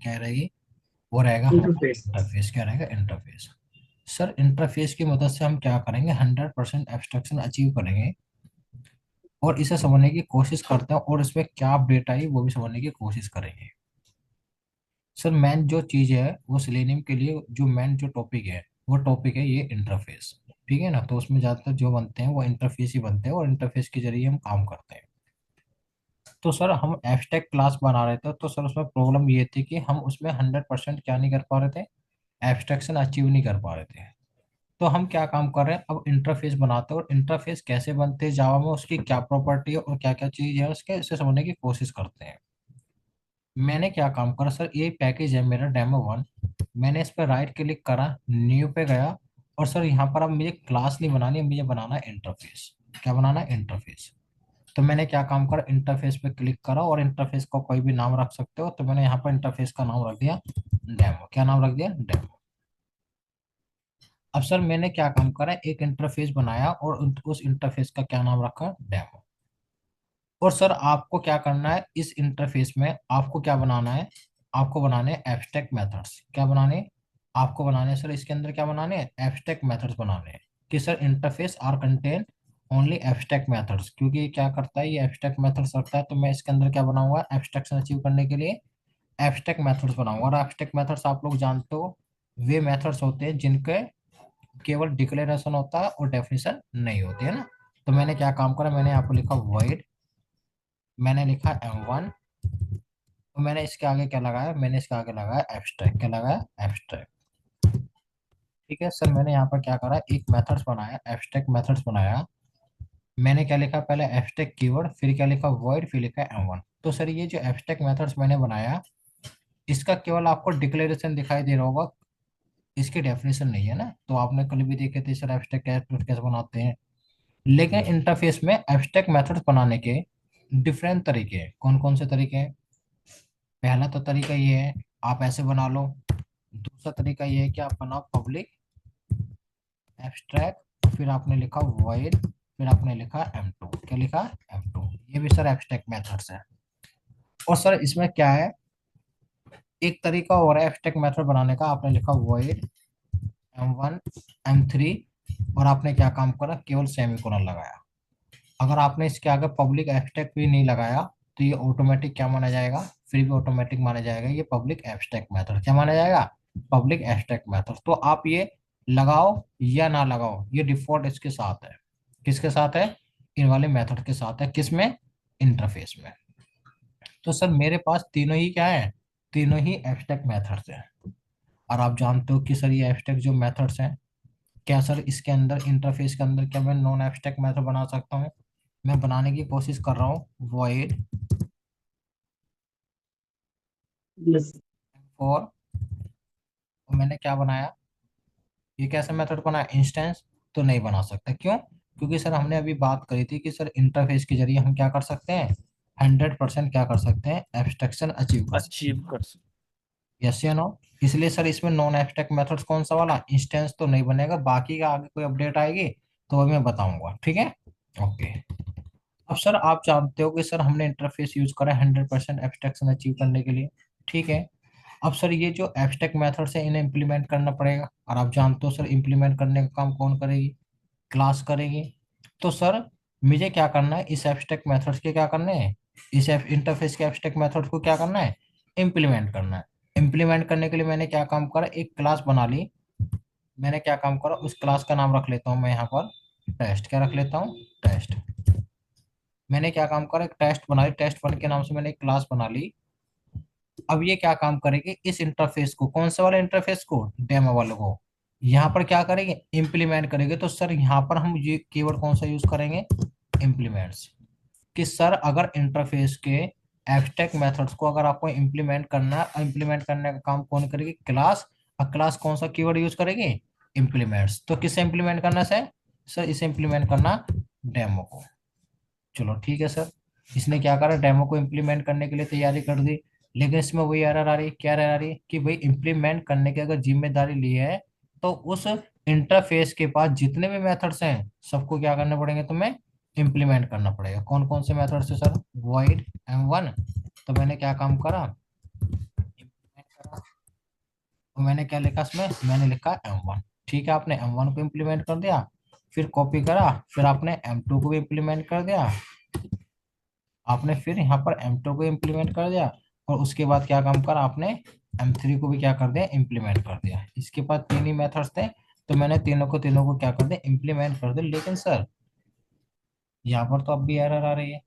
क्या रहेगी, वो रहेगा हमारा इंटरफेस। इंटरफेस। क्या रहेगा, इंटरफेस। सर इंटरफेस की मदद से हम क्या करेंगे, 100% एब्स्ट्रैक्शन अचीव करेंगे और इसे समझने की कोशिश करते हैं और इसमें क्या अपडेट आई वो भी समझने की कोशिश करेंगे। सर मेन जो चीज है वो सेलेनियम के लिए जो मेन जो टॉपिक है वो टॉपिक है ये इंटरफेस। ठीक है ना, तो उसमें ज्यादातर जो बनते हैं वो इंटरफेस ही बनते हैं और इंटरफेस के जरिए हम काम करते हैं। तो सर हम एब्स्ट्रैक्ट क्लास बना रहे थे, तो सर उसमें प्रॉब्लम ये थी कि हम उसमें 100% क्या नहीं कर पा रहे थे, एब्स्ट्रैक्शन अचीव नहीं कर पा रहे थे। तो हम क्या काम कर रहे हैं, अब इंटरफेस बनाते हैं और इंटरफेस कैसे बनते हैं जावा में, उसकी क्या प्रॉपर्टी है और क्या क्या चीज है उसके, इसे समझने की कोशिश करते हैं। मैंने क्या काम करा सर, ये पैकेज है मेरा डेमो 1। मैंने इस पर राइट क्लिक करा, न्यू पे गया और सर यहाँ पर अब मुझे क्लास नहीं बनानी, मुझे बनाना है इंटरफेस। क्या बनाना है, इंटरफेस। तो मैंने क्या काम करा, इंटरफेस पे क्लिक करा और इंटरफेस को कोई भी नाम रख सकते हो, तो मैंने यहाँ पर इंटरफेस का नाम रख दिया डेमो। क्या नाम रख दिया, डेमो। अब सर मैंने क्या काम करा, एक इंटरफेस बनाया और उस इंटरफेस का क्या नाम रखा, डेमो। और सर आपको क्या करना है, इस इंटरफेस में आपको क्या बनाना है, आपको बनाने हैं एब्स्ट्रैक्ट मेथड्स। क्या बनाने, आपको बनाने हैं सर, इसके अंदर क्या बनाने हैं, एब्स्ट्रैक्ट मेथड्स बनाने हैं। कि sir interface are contain only abstract methods, क्योंकि ये क्या करता है, ये एब्स्ट्रैक्ट मेथड्स रखता है, तो मैं इसके अंदर क्या बनाऊंगा, एब्स्ट्रैक्शन अचीव करने के लिए एब्स्ट्रैक्ट मेथड्स बनाऊंगा। और एब्स्ट्रैक्ट मेथड्स आप लोग जानते हो, वे मेथड्स होते हैं जिनके केवल डिक्लेरेशन होता है और डेफिनेशन नहीं होती है ना। तो मैंने क्या काम करा, मैंने यहाँ पर लिखा void, मैंने लिखा M1। तो मैंने इसके आगे क्या लगाया, मैंने इसके आगे लगाया एब्स्ट्रैक्ट। क्या लगाया, एब्स्ट्रैक्ट। ठीक है सर, मैंने यहाँ पर क्या करा, एक मेथड्स बनाया, एब्स्ट्रैक्ट मेथड्स बनाया। मैंने क्या लिखा, पहले एब्स्ट्रैक्ट कीवर्ड, फिर क्या लिखा void, फिर लिखा M1। तो सर ये जो एब्स्ट्रैक्ट मेथड्स मैंने बनाया, इसका केवल आपको डिक्लेरेशन दिखाई दे रहा होगा, इसकी डेफिनेशन नहीं है ना। तो आपने कल भी देखे थे सर एब्स्ट्रैक्ट कैसे बनाते हैं। लेकिन इंटरफेस में एब्स्ट्रैक्ट मेथड्स बनाने के डिफरेंट तरीके हैं। कौन कौन से तरीके हैं, पहला तो तरीका ये है, आप ऐसे बना लो। दूसरा तरीका ये है कि आप बनाओ पब्लिक एब्स्ट्रैक्ट, फिर आपने लिखा void, फिर आपने लिखा M2। क्या लिखा, M2। ये भी सर एब्स्ट्रैक्ट मेथड्स है। और सर इसमें क्या है, एक तरीका और है एब्स्ट्रैक्ट मेथड बनाने का, आपने लिखा void M1 M3 और आपने क्या काम करा, केवल सेमीकोलन लगाया। अगर आपने इसके आगे पब्लिक एब्स्ट्रैक्ट भी नहीं लगाया तो ये ऑटोमेटिक क्या माना जाएगा, फिर भी ऑटोमेटिक माना जाएगा, ये पब्लिक एब्स्ट्रैक्ट मेथड क्या माना जाएगा, पब्लिक एब्स्ट्रैक्ट मेथड। तो आप ये लगाओ या ना लगाओ, ये डिफॉल्ट इसके साथ है। किसके साथ है, इन वाले मेथड के साथ है, किसमें, इंटरफेस में। तो सर मेरे पास तीनों ही क्या है, तीनों ही एब्स्ट्रैक्ट मेथड्स हैं। और आप जानते हो कि सर ये एब्स्ट्रैक्ट जो मेथड्स हैं, क्या सर इसके अंदर इंटरफेस के अंदर क्या मैं नॉन एब्स्ट्रैक्ट मेथड बना सकता हूँ। मैं बनाने की कोशिश कर रहा हूँ void यस। for, और मैंने क्या बनाया, ये कैसा मेथड बनाया, इंस्टेंस। तो नहीं बना सकता, क्यों, क्योंकि सर हमने अभी बात करी थी कि सर इंटरफेस के जरिए हम क्या कर सकते हैं, 100% क्या कर सकते हैं, एब्स्ट्रैक्शन अचीव कर सकते अचीव कर सकते। हैं। यस या नो। इसलिए सर इसमें नॉन एब्स्ट्रैक्ट मेथड्स कौन सा वाला, इंस्टेंस तो नहीं बनेगा, बाकी का आगे कोई अपडेट आएगी तो वो मैं बताऊंगा, ठीक है। ओके। अब सर आप जानते हो कि सर हमने इंटरफेस यूज करा है 100% एब्स्ट्रैक्शन अचीव करने के लिए, ठीक है। अब सर ये जो एब्स्ट्रैक्ट मेथड्स है इन्हें इम्प्लीमेंट करना पड़ेगा, और आप जानते हो सर इम्प्लीमेंट करने का काम कौन करेगी, क्लास करेगी। तो सर मुझे क्या करना है, इस एब्स्ट्रैक्ट मेथड्स के क्या करने हैं, इस इंटरफेस के एब्स्ट्रैक्ट मेथड्स को क्या करना है, इम्प्लीमेंट करना है। इम्प्लीमेंट करने के लिए मैंने क्या काम करा, एक क्लास बना ली। मैंने क्या काम करा, उस क्लास का नाम रख लेता हूँ मैं यहाँ पर टेस्ट। क्या रख लेता हूँ, टेस्ट। मैंने क्या काम करा, एक टेस्ट बनाई, टेस्ट 1 के नाम से मैंने एक क्लास बना ली। अब ये क्या काम करेगी, इस इंटरफेस को, कौन से वाले इंटरफेस को, डेमो वाले को, यहाँ पर क्या करेंगे, इम्प्लीमेंट करेंगे। तो सर यहाँ पर हम ये कीवर्ड कौन सा यूज करेंगे, इम्प्लीमेंट्स। कि सर अगर इंटरफेस के एब्स्ट्रैक्ट मेथड्स को अगर आपको इम्प्लीमेंट करना है, इम्प्लीमेंट करने का काम कौन करेगी, क्लास। और क्लास कौन सा कीवर्ड यूज करेगी, इम्प्लीमेंट्स। तो किसे इम्प्लीमेंट करना है सर इसे इम्प्लीमेंट करना डेमो को। चलो ठीक है सर, इसने क्या करा, डेमो को इम्प्लीमेंट करने के लिए तैयारी कर दी। लेकिन इसमें वही एरर आ रही है, क्या एरर आ रही है, कि भाई इम्प्लीमेंट करने की अगर जिम्मेदारी ली है तो उस इंटरफेस के पास जितने भी मेथड्स हैं सबको क्या करने पड़ेंगे, तुम्हें इम्प्लीमेंट करना पड़ेगा। कौन कौन से मेथड्स है सर, void M1। तो मैंने क्या काम करा, तो मैंने क्या लिखा इसमें, मैंने लिखा M1। ठीक है, आपने M1 को इम्प्लीमेंट कर दिया, फिर कॉपी करा, फिर आपने M2 को भी इम्प्लीमेंट कर दिया, आपने फिर यहाँ पर M2 को इम्प्लीमेंट कर दिया, और उसके बाद क्या काम करा आपने, M3 को भी क्या कर दिया, इम्प्लीमेंट कर दिया। इसके बाद तीन ही मेथड्स थे, तो मैंने तीनों को क्या कर दिया, इम्प्लीमेंट कर दिया। लेकिन सर यहाँ पर तो अब भी एरर आ रही है।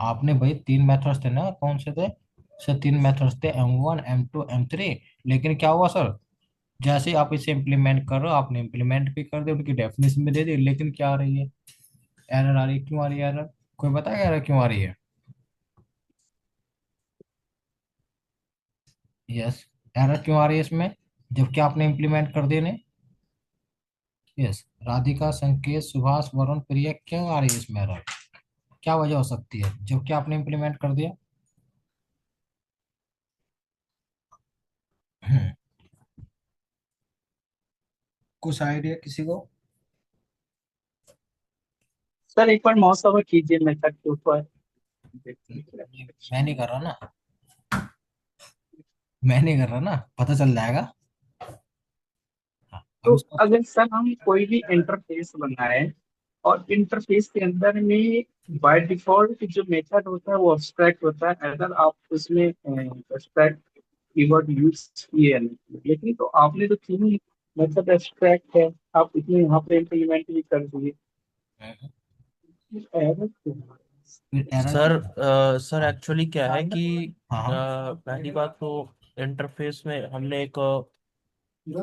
आपने भाई तीन मेथड्स थे ना, कौन से थे सर, तीन मेथड्स थे, M1 M2 M3। लेकिन क्या हुआ सर, जैसे ही आप इसे इम्प्लीमेंट कर रहे हो, आपने इम्प्लीमेंट भी कर दिया, उनकी डेफिनेशन भी दे दी, लेकिन क्या आ रही है, एरर आ रही है। क्यों आ रही है एरर, कोई बताएगा एरर क्यों आ रही है? यस, एरर क्यों आ रही है इसमें, जबकि आपने इम्प्लीमेंट कर दिए ने। यस, राधिका संकेत सुभाष वरुण प्रिया, क्यों आ रही है इसमें एरर, क्या वजह हो सकती है जबकि आपने इम्प्लीमेंट कर दिया? हम्म, कुछ आइडिया किसी को? सर एक बार माउस ओवर कीजिए मेथड के ऊपर। मैं नहीं कर रहा ना, मैं नहीं कर रहा ना, पता चल जाएगा। हाँ, अब तो इसको। अगर सर हम कोई भी इंटरफेस बनाए और इंटरफेस के अंदर में बाय डिफॉल्ट जो मेथड होता है वो अब्स्ट्रैक्ट होता है, अगर आप उसमें अब्स्ट्रैक्ट कीवर्ड यूज किए नहीं, लेकिन तो आपने तो तीन ही मेथड अब्स्ट्रैक्ट है, आप इसमें यहाँ पे इम्प्लीमेंट भी कर दिए। हम्म, एरर क्यों आ रहा फिर एरर सर क्यों? सर एक्चुअली क्या है कि हाँ हाँ। पहली बात तो इंटरफेस में हमने एक ये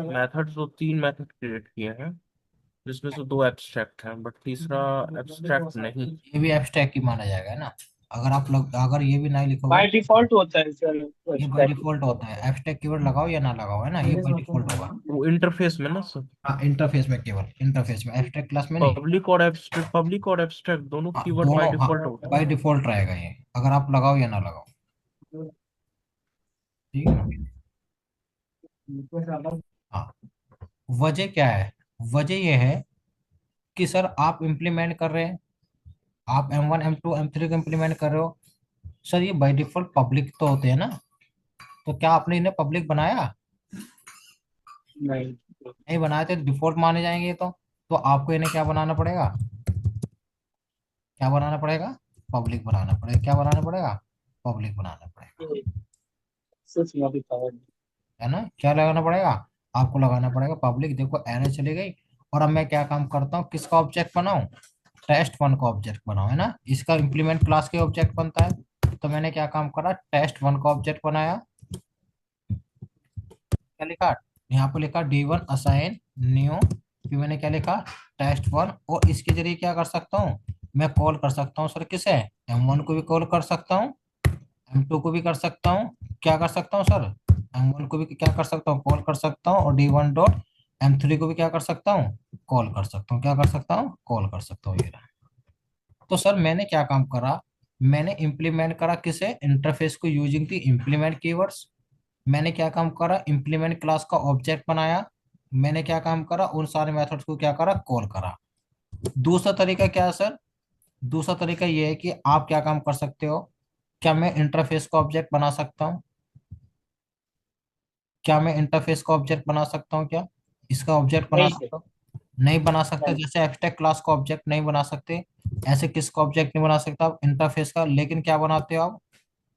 मेथड, तो तीन मेथड क्रिएट किए हैं, जिसमें से दो एब्स्ट्रैक्ट हैं बट तीसरा एब्स्ट्रैक्ट नहीं। ये भी एब्स्ट्रैक्ट ही माना जाएगा ना, अगर आप लोग अगर ये भी नहीं लिखोगे बाय ना। डिफॉल्ट होता है सर ये बाय एब्स्ट्रैक्ट। डिफॉल्ट होता है, एब्स्ट्रैक्ट कीवर्ड लगाओ या ना लगाओ, है ना, ये बाय डिफॉल्ट होगा। वो इंटरफेस में ना सर, हाँ, इंटरफेस में, केवल इंटरफेस में, एब्स्ट्रैक्ट क्लास में नहीं। पब्लिक और एब्स्ट्रैक्ट दोनों हाँ, कीवर्ड बाय दोनों, हाँ, डिफॉल्ट होते हैं। बाय डिफॉल्ट रहेगा ये, अगर आप लगाओ या ना लगाओ। ठीक है ना। हाँ, वजह क्या है, वजह ये है कि सर आप इम्प्लीमेंट कर रहे हैं, आप M1 M2 M3 को इम्प्लीमेंट कर रहे हो। सर ये बाय डिफॉल्ट पब्लिक तो होते हैं ना, तो क्या आपने इन्हें पब्लिक बनाया? नहीं। नहीं बनाए तो डिफॉल्ट माने जाएंगे ये तो आपको इन्हें क्या बनाना पड़ेगा, क्या बनाना पड़ेगा, पब्लिक बनाना पड़ेगा। क्या बनाना पड़ेगा, पब्लिक बनाना पड़ेगा, सिर्फ मॉडिफायर। है ना। क्या लगाना पड़ेगा, आपको लगाना पड़ेगा पब्लिक। देखो एरर चली गई, और अब मैं क्या काम करता हूँ, किसका ऑब्जेक्ट बनाऊं, टेस्ट 1 का ऑब्जेक्ट बनाओ, है ना, इसका इंप्लीमेंट क्लास के ऑब्जेक्ट बनता है। तो मैंने क्या काम करा, टेस्ट 1 का ऑब्जेक्ट बनाया। क्या लिखा, यहाँ पे लिखा D1 असाइन न्यू, फिर मैंने क्या लिखा, टेस्ट 1, और इसके जरिए क्या कर सकता हूँ, मैं कॉल कर सकता हूँ सर, किसे, M1 को भी कॉल कर सकता हूँ, M2 को भी कर सकता हूँ, क्या कर सकता हूँ सर, M1 को भी क्या कर सकता हूँ, कॉल कर सकता हूँ, और D1 डॉट M3 को भी क्या कर सकता हूँ, कॉल कर सकता हूँ, क्या कर सकता हूँ, कॉल कर सकता हूँ, ये रहा। तो सर मैंने क्या काम करा, मैंने इंप्लीमेंट करा किसे, इंटरफेस को यूजिंग दी इम्प्लीमेंट कीवर्ड्स। मैंने क्या काम करा, इम्प्लीमेंट क्लास का ऑब्जेक्ट बनाया। मैंने क्या काम करा, उन सारे मेथड्स को क्या करा, कॉल करा। दूसरा तरीका क्या है सर, दूसरा तरीका ये है कि आप क्या काम कर सकते हो, क्या मैं इंटरफेस का ऑब्जेक्ट बना सकता हूँ, क्या मैं इंटरफेस का ऑब्जेक्ट बना सकता हूँ, क्या इसका ऑब्जेक्ट बना नहीं सर। सकता हूँ? नहीं बना सकता, नहीं। जैसे एब्स्ट्रैक्ट क्लास का ऑब्जेक्ट नहीं बना सकते, ऐसे किसका ऑब्जेक्ट नहीं बना सकता आप, इंटरफेस का। लेकिन क्या बनाते हो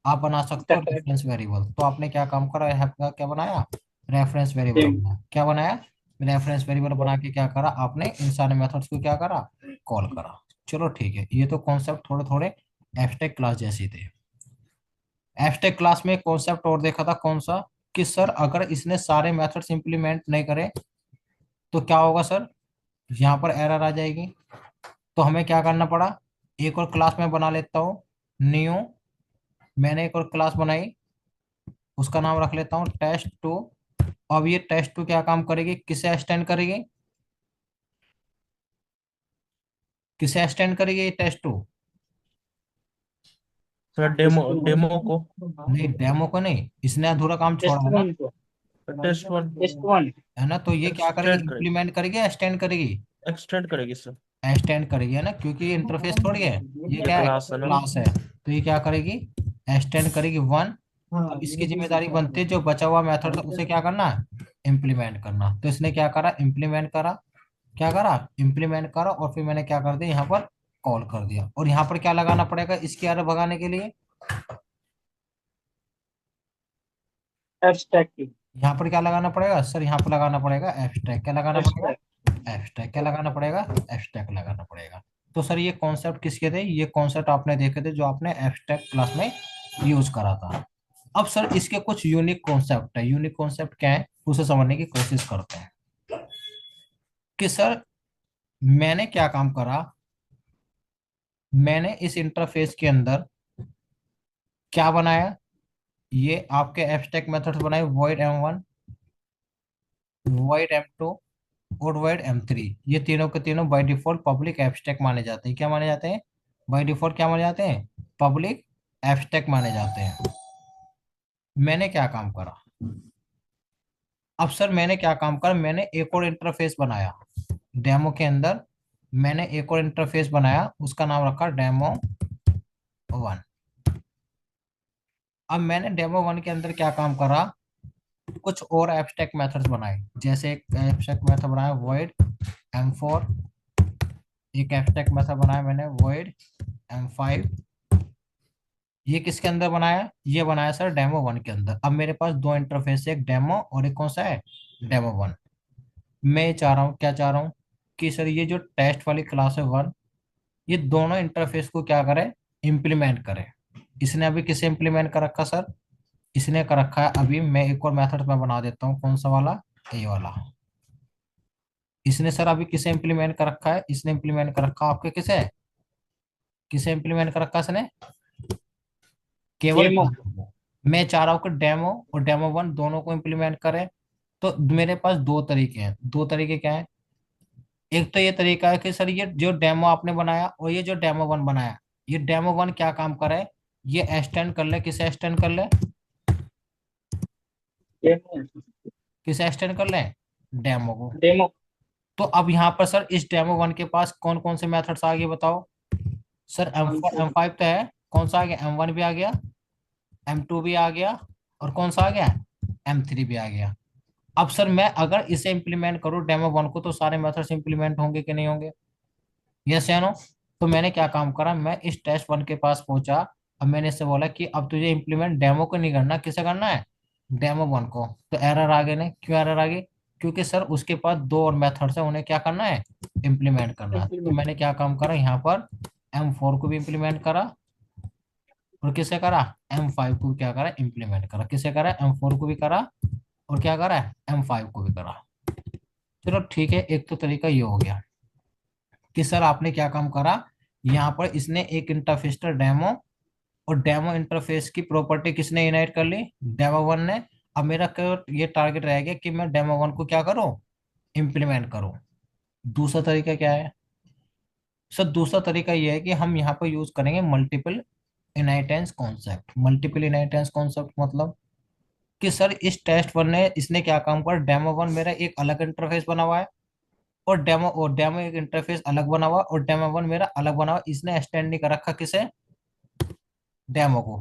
आप बना सकते हो Separate रेफरेंस वेरिएबल। तो आपने क्या काम करा, यहाँ का क्या बनाया, रेफरेंस वेरिएबल thing। बनाया। क्या बनाया, रेफरेंस वेरिएबल बना के क्या करा आपने, इन सारे मेथड्स को क्या करा, कॉल करा। चलो ठीक है, ये तो कॉन्सेप्ट थोड़े थोड़े एब्स्ट्रैक्ट क्लास जैसे थे। एब्स्ट्रैक्ट क्लास में कॉन्सेप्ट और देखा था कौन सा, कि सर अगर इसने सारे मेथड्स इंप्लीमेंट नहीं करे तो क्या होगा सर, यहाँ पर एरर आ जाएगी। तो हमें क्या करना पड़ा, एक और क्लास में बना लेता हूँ, न्यू, मैंने एक और क्लास बनाई, उसका नाम रख लेता हूँ टेस्ट 2। अब ये टेस्ट 2 क्या काम करेगी, किसे एक्सटेंड करेगी, किसे एक्सटेंड करेगी ये test 2? Sir test demo one. Demo को, नहीं, डेमो को नहीं, इसने अधूरा काम छोड़ा टेस्ट है ना, वन को। Test one test one. है ना। तो ये क्या करेगी, एक्सटेंड करेगी, इंप्लीमेंट करेगी, एक्सटेंड करेगी, एक्सटेंड करेगी सर। एक्सटेंड करेगी, है ना, क्योंकि ये इंटरफेस थोड़ी है, ये ये क्या है, क्लास है ना। क्लास है। तो ये क्या करेगी, एक्सटेंड करेगी 1। अब इसकी जिम्मेदारी बनती है जो बचा हुआ मेथड है उसे क्या करना है, इम्प्लीमेंट करना। तो इसने क्या करा, इम्प्लीमेंट करा, क्या करा, इम्प्लीमेंट करा, और फिर मैंने क्या कर दिया यहाँ पर कॉल कर दिया। और यहाँ पर क्या लगाना पड़ेगा इसकी एरर भगाने के लिए, एब्स्ट्रैक्ट यहाँ पर क्या लगाना पड़ेगा सर, यहाँ पर लगाना पड़ेगा एब्स्ट्रैक्ट। क्या लगाना पड़ेगा, एब्स्ट्रैक्ट एब्स्ट्रैक्ट। क्या लगाना पड़ेगा, एब्स्ट्रैक्ट लगाना पड़ेगा। तो सर ये कॉन्सेप्ट किसके थे, ये कॉन्सेप्ट आपने देखे थे जो आपने एब्स्ट्रैक्ट क्लास में यूज करा था। अब सर इसके कुछ यूनिक कॉन्सेप्ट है, यूनिक कॉन्सेप्ट क्या है उसे समझने की कोशिश करते हैं। कि सर मैंने क्या काम करा, मैंने इस इंटरफेस के अंदर क्या बनाया, ये आपके एब्स्ट्रैक्ट मेथड्स बनाए, void m1, void m2 और void m3। ये तीनों के तीनों बाय डिफॉल्ट पब्लिक एब्स्ट्रैक्ट माने जाते हैं। क्या माने जाते हैं, बाय डिफॉल्ट क्या माने जाते हैं, पब्लिक एब्स्ट्रैक्ट माने जाते हैं। मैंने क्या काम करा, अब सर मैंने क्या काम करा, मैंने एक और इंटरफेस बनाया डेमो के अंदर। मैंने एक और इंटरफेस बनाया, उसका नाम रखा डेमो 1। अब मैंने डेमो 1 के अंदर क्या काम करा, कुछ और एब्स्ट्रैक्ट मेथड्स बनाए। जैसे एक एब्स्ट्रैक्ट मेथड बनाया void m4, एक एब्स्ट्रैक्ट मेथड बनाया मैंने void m5। ये किसके अंदर बनाया, ये बनाया सर डेमो 1 के अंदर। अब मेरे पास दो इंटरफेस है, एक डेमो और एक कौन सा है, डेमो 1। मैं चाह रहा हूँ, क्या चाह रहा हूँ कि सर ये जो टेस्ट वाली क्लास है 1, ये दोनों इंटरफेस को क्या करे, इम्प्लीमेंट करे। इसने अभी किसे इम्प्लीमेंट कर रखा सर, इसने कर रखा है, अभी मैं एक और मेथड में बना देता हूँ, कौन सा वाला, ये वाला। इसने सर अभी किसे इम्प्लीमेंट कर रखा है, इसने इम्प्लीमेंट कर रखा आपके किसे, किसे इम्प्लीमेंट कर रखा इसने, केवल डेमो डेमो को। मैं चाह रहा हूँ कि डेमो और डेमो 1 दोनों को इम्प्लीमेंट करें। तो मेरे पास दो तरीके हैं, दो तरीके क्या है, एक तो ये तरीका है कि सर ये जो डेमो आपने बनाया और ये जो डेमो 1 बनाया, ये डेमो 1 क्या काम करे, ये एक्सटेंड कर ले, किसे एक्सटेंड कर ले, डेमो किसे एक्सटेंड कर ले, डेमो को। डेमो तो अब यहाँ पर सर इस डेमो 1 के पास कौन कौन से मेथड्स आ गए बताओ। सर M4 M5 तो है, कौन सा आ गया, M1 भी आ गया, M2 भी आ गया, और कौन सा आ गया, M3 भी आ गया। अब सर मैं अगर इसे इंप्लीमेंट करूँ डेमो 1 को, तो सारे मेथड्स इंप्लीमेंट होंगे कि नहीं होंगे, यस या नो। तो मैंने क्या काम करा, मैं इस टेस्ट 1 के पास पहुंचा। अब मैंने इससे बोला कि अब तुझे इंप्लीमेंट डेमो को नहीं करना, किसे करना है, डेमो 1 को। तो एरर आ गए ने, क्यों एरर आ गई, क्योंकि सर उसके पास दो और मेथड्स है, उन्हें क्या करना है, इम्प्लीमेंट करना है। तो इम्प्लीमेंट मैंने क्या काम करा, यहाँ पर M4 को भी इम्प्लीमेंट करा, और किसे करा, M5 को भी क्या करा, इम्प्लीमेंट करा। किसे करा, M4 को भी करा, और क्या करा, M5 को भी करा। चलो ठीक है, एक तो तरीका ये हो गया कि सर आपने क्या काम करा, यहाँ पर इसने एक इंटरफेस डेमो, और डेमो इंटरफेस की प्रॉपर्टी किसने इनहेरिट कर ली, डेमो 1 ने। अब मेरा ये टारगेट रह गया कि मैं डेमो 1 को क्या करूं, इम्प्लीमेंट करूं। दूसरा तरीका क्या है सर, दूसरा तरीका ये है कि हम यहाँ पर यूज करेंगे multiple inheritance concept. Multiple inheritance concept मतलब कि सर इस टेस्ट 1 ने, इसने क्या काम कर, डेमो 1 मेरा एक अलग इंटरफेस बना हुआ है, और डेमो एक इंटरफेस अलग बना हुआ, और डेमो 1 मेरा अलग बना हुआ। इसने एक्सटेंड नहीं कर रखा किसे, डेमो को।